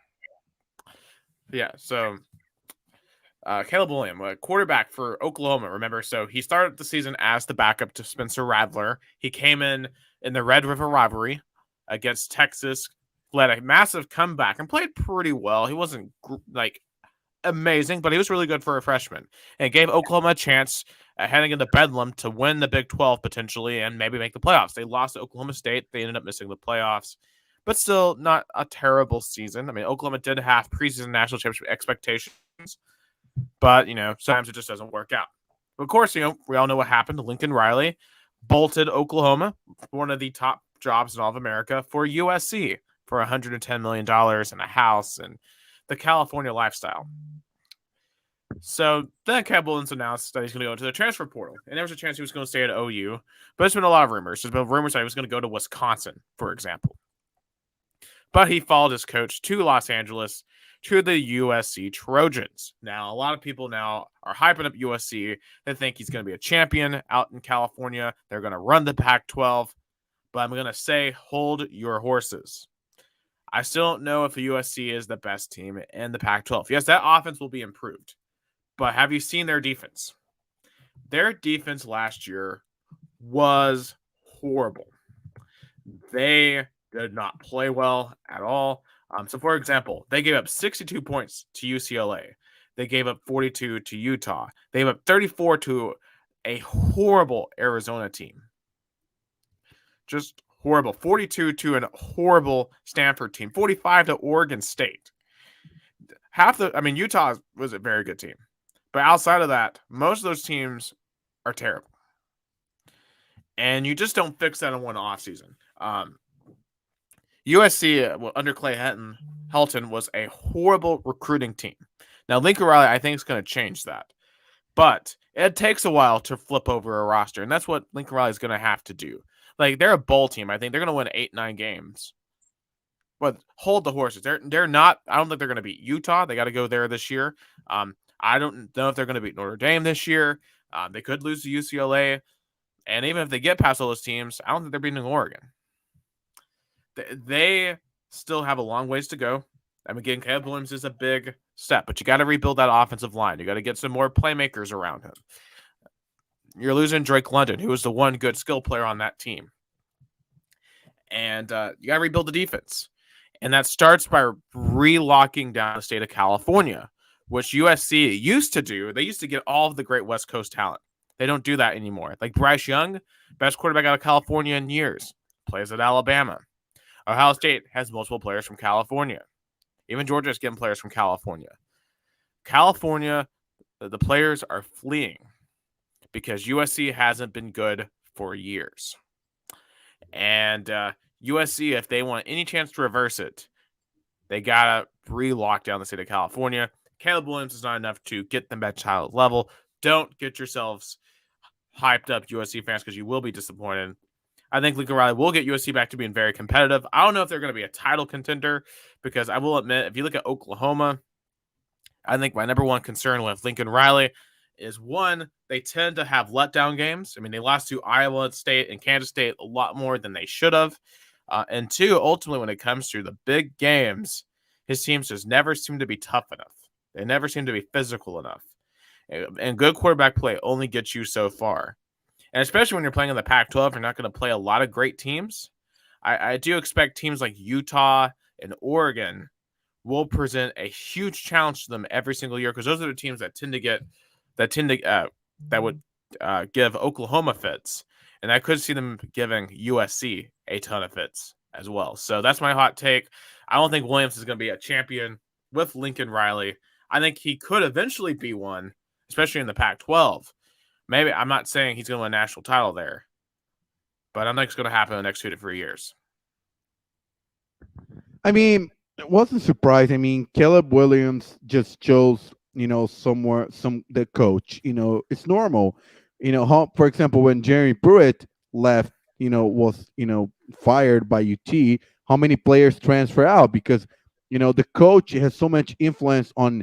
Yeah, so Caleb Williams, quarterback for Oklahoma, remember? So he started the season as the backup to Spencer Rattler. He came in the Red River rivalry against Texas, led a massive comeback, and played pretty well. He wasn't amazing, but he was really good for a freshman, and gave Oklahoma a chance heading into Bedlam to win the Big 12 potentially and maybe make the playoffs. They lost to Oklahoma State. They ended up missing the playoffs, but still not a terrible season. I mean, Oklahoma did have preseason national championship expectations, but, sometimes it just doesn't work out. Of course, we all know what happened. Lincoln Riley bolted Oklahoma, one of the top jobs in all of America, for USC for $110 million and a house and the California lifestyle. So then Caleb Williams announced that he's going to go into the transfer portal, and there was a chance he was going to stay at OU, but there's been a lot of rumors. There's been rumors that he was going to go to Wisconsin, for example. But he followed his coach to Los Angeles, to the USC Trojans. Now, a lot of people now are hyping up USC. They think he's going to be a champion out in California. They're going to run the Pac-12. But I'm going to say, hold your horses. I still don't know if the USC is the best team in the Pac-12. Yes, that offense will be improved. But have you seen their defense? Their defense last year was horrible. They did not play well at all. So, for example, they gave up 62 points to UCLA. They gave up 42 to Utah. They gave up 34 to a horrible Arizona team. Just horrible. 42 to a horrible Stanford team. 45 to Oregon State. Utah was a very good team. But outside of that, most of those teams are terrible. And you just don't fix that in one offseason. USC, under Clay Helton, was a horrible recruiting team. Now, Lincoln Riley, I think, is going to change that. But it takes a while to flip over a roster, and that's what Lincoln Riley is going to have to do. Like, they're a bowl team. I think they're going to win 8-9 games. but hold the horses. They're not. I don't think they're going to beat Utah. They got to go there this year. I don't know if they're going to beat Notre Dame this year. They could lose to UCLA, and even if they get past all those teams, I don't think they're beating Oregon. They still have a long ways to go. I mean, again, Caleb Williams is a big step, but you got to rebuild that offensive line. You got to get some more playmakers around him. You're losing Drake London, who was the one good skill player on that team. And you got to rebuild the defense. And that starts by relocking down the state of California, which USC used to do. They used to get all of the great West Coast talent. They don't do that anymore. Like Bryce Young, best quarterback out of California in years, plays at Alabama. Ohio State has multiple players from California. Even Georgia is getting players from California. California, the players are fleeing because USC hasn't been good for years. And USC, if they want any chance to reverse it, they got to re-lock down the state of California. Caleb Williams is not enough to get them at child level. Don't get yourselves hyped up, USC fans, because you will be disappointed. I think Lincoln Riley will get USC back to being very competitive. I don't know if they're going to be a title contender because I will admit, if you look at Oklahoma, I think my number one concern with Lincoln Riley is, one, they tend to have letdown games. I mean, they lost to Iowa State and Kansas State a lot more than they should have. And two, ultimately, when it comes to the big games, his teams just never seem to be tough enough. They never seem to be physical enough. And good quarterback play only gets you so far. And especially when you're playing in the Pac-12, you're not going to play a lot of great teams. I do expect teams like Utah and Oregon will present a huge challenge to them every single year, because those are the teams that would give Oklahoma fits, and I could see them giving USC a ton of fits as well. So that's my hot take. I don't think Williams is going to be a champion with Lincoln Riley. I think he could eventually be one, especially in the Pac-12. Maybe I'm not saying he's going to win a national title there, but I think it's going to happen in the next 2 to 3 years. I mean, it wasn't surprised. I mean, Caleb Williams just chose, the coach. It's normal. For example, when Jerry Pruitt left, was, fired by UT, how many players transfer out? Because, the coach has so much influence on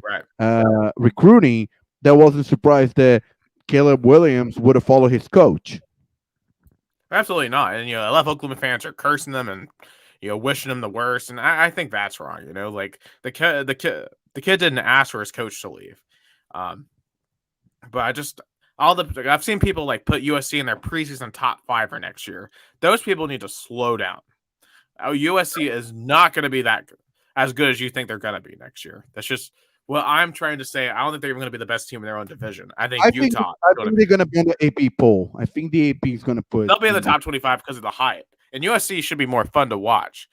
recruiting that wasn't surprised that Caleb Williams would have followed his coach. Absolutely not. And, a lot of Oklahoma fans are cursing them and, wishing him the worst. And I think that's wrong. Like the kid didn't ask for his coach to leave. But I've seen people like put USC in their preseason top 5 for next year. Those people need to slow down. USC is not going to be as good as you think they're going to be next year. That's just what I'm trying to say. I don't think they're going to be the best team in their own division. I think Utah. I think they're going to be in the AP poll. I think the AP is going to put. They'll be in the top 25 because of the hype. And USC should be more fun to watch.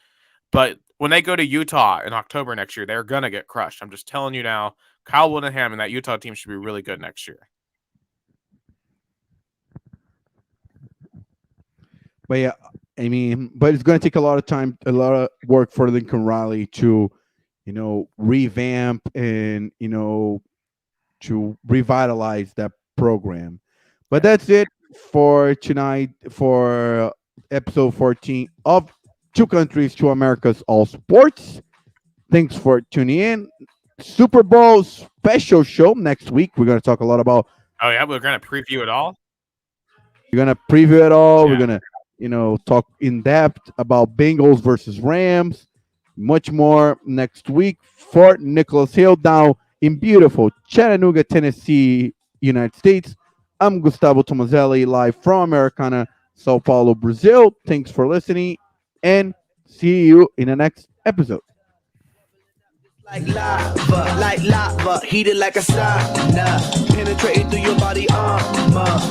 But when they go to Utah in October next year, they're going to get crushed. I'm just telling you now. Kyle Whittingham and that Utah team should be really good next year. But yeah, I mean, but it's going to take a lot of time, a lot of work for Lincoln Riley to, revamp and, to revitalize that program. But that's it for tonight, for episode 14 of Two Countries, Two Americas, All Sports. Thanks for tuning in. Super Bowl special show next week. We're going to talk a lot about. Oh, yeah, we're going to preview it all. We're going to preview it all. Yeah. We're going to, talk in depth about Bengals versus Rams. Much more next week. Fort Nicholas Hill down in beautiful Chattanooga, Tennessee, United States. I'm Gustavo Tomazeli, live from Americana, Sao Paulo, Brazil. Thanks for listening, and see you in the next episode. Like lava, heated like a sauna, penetrating through your body armor.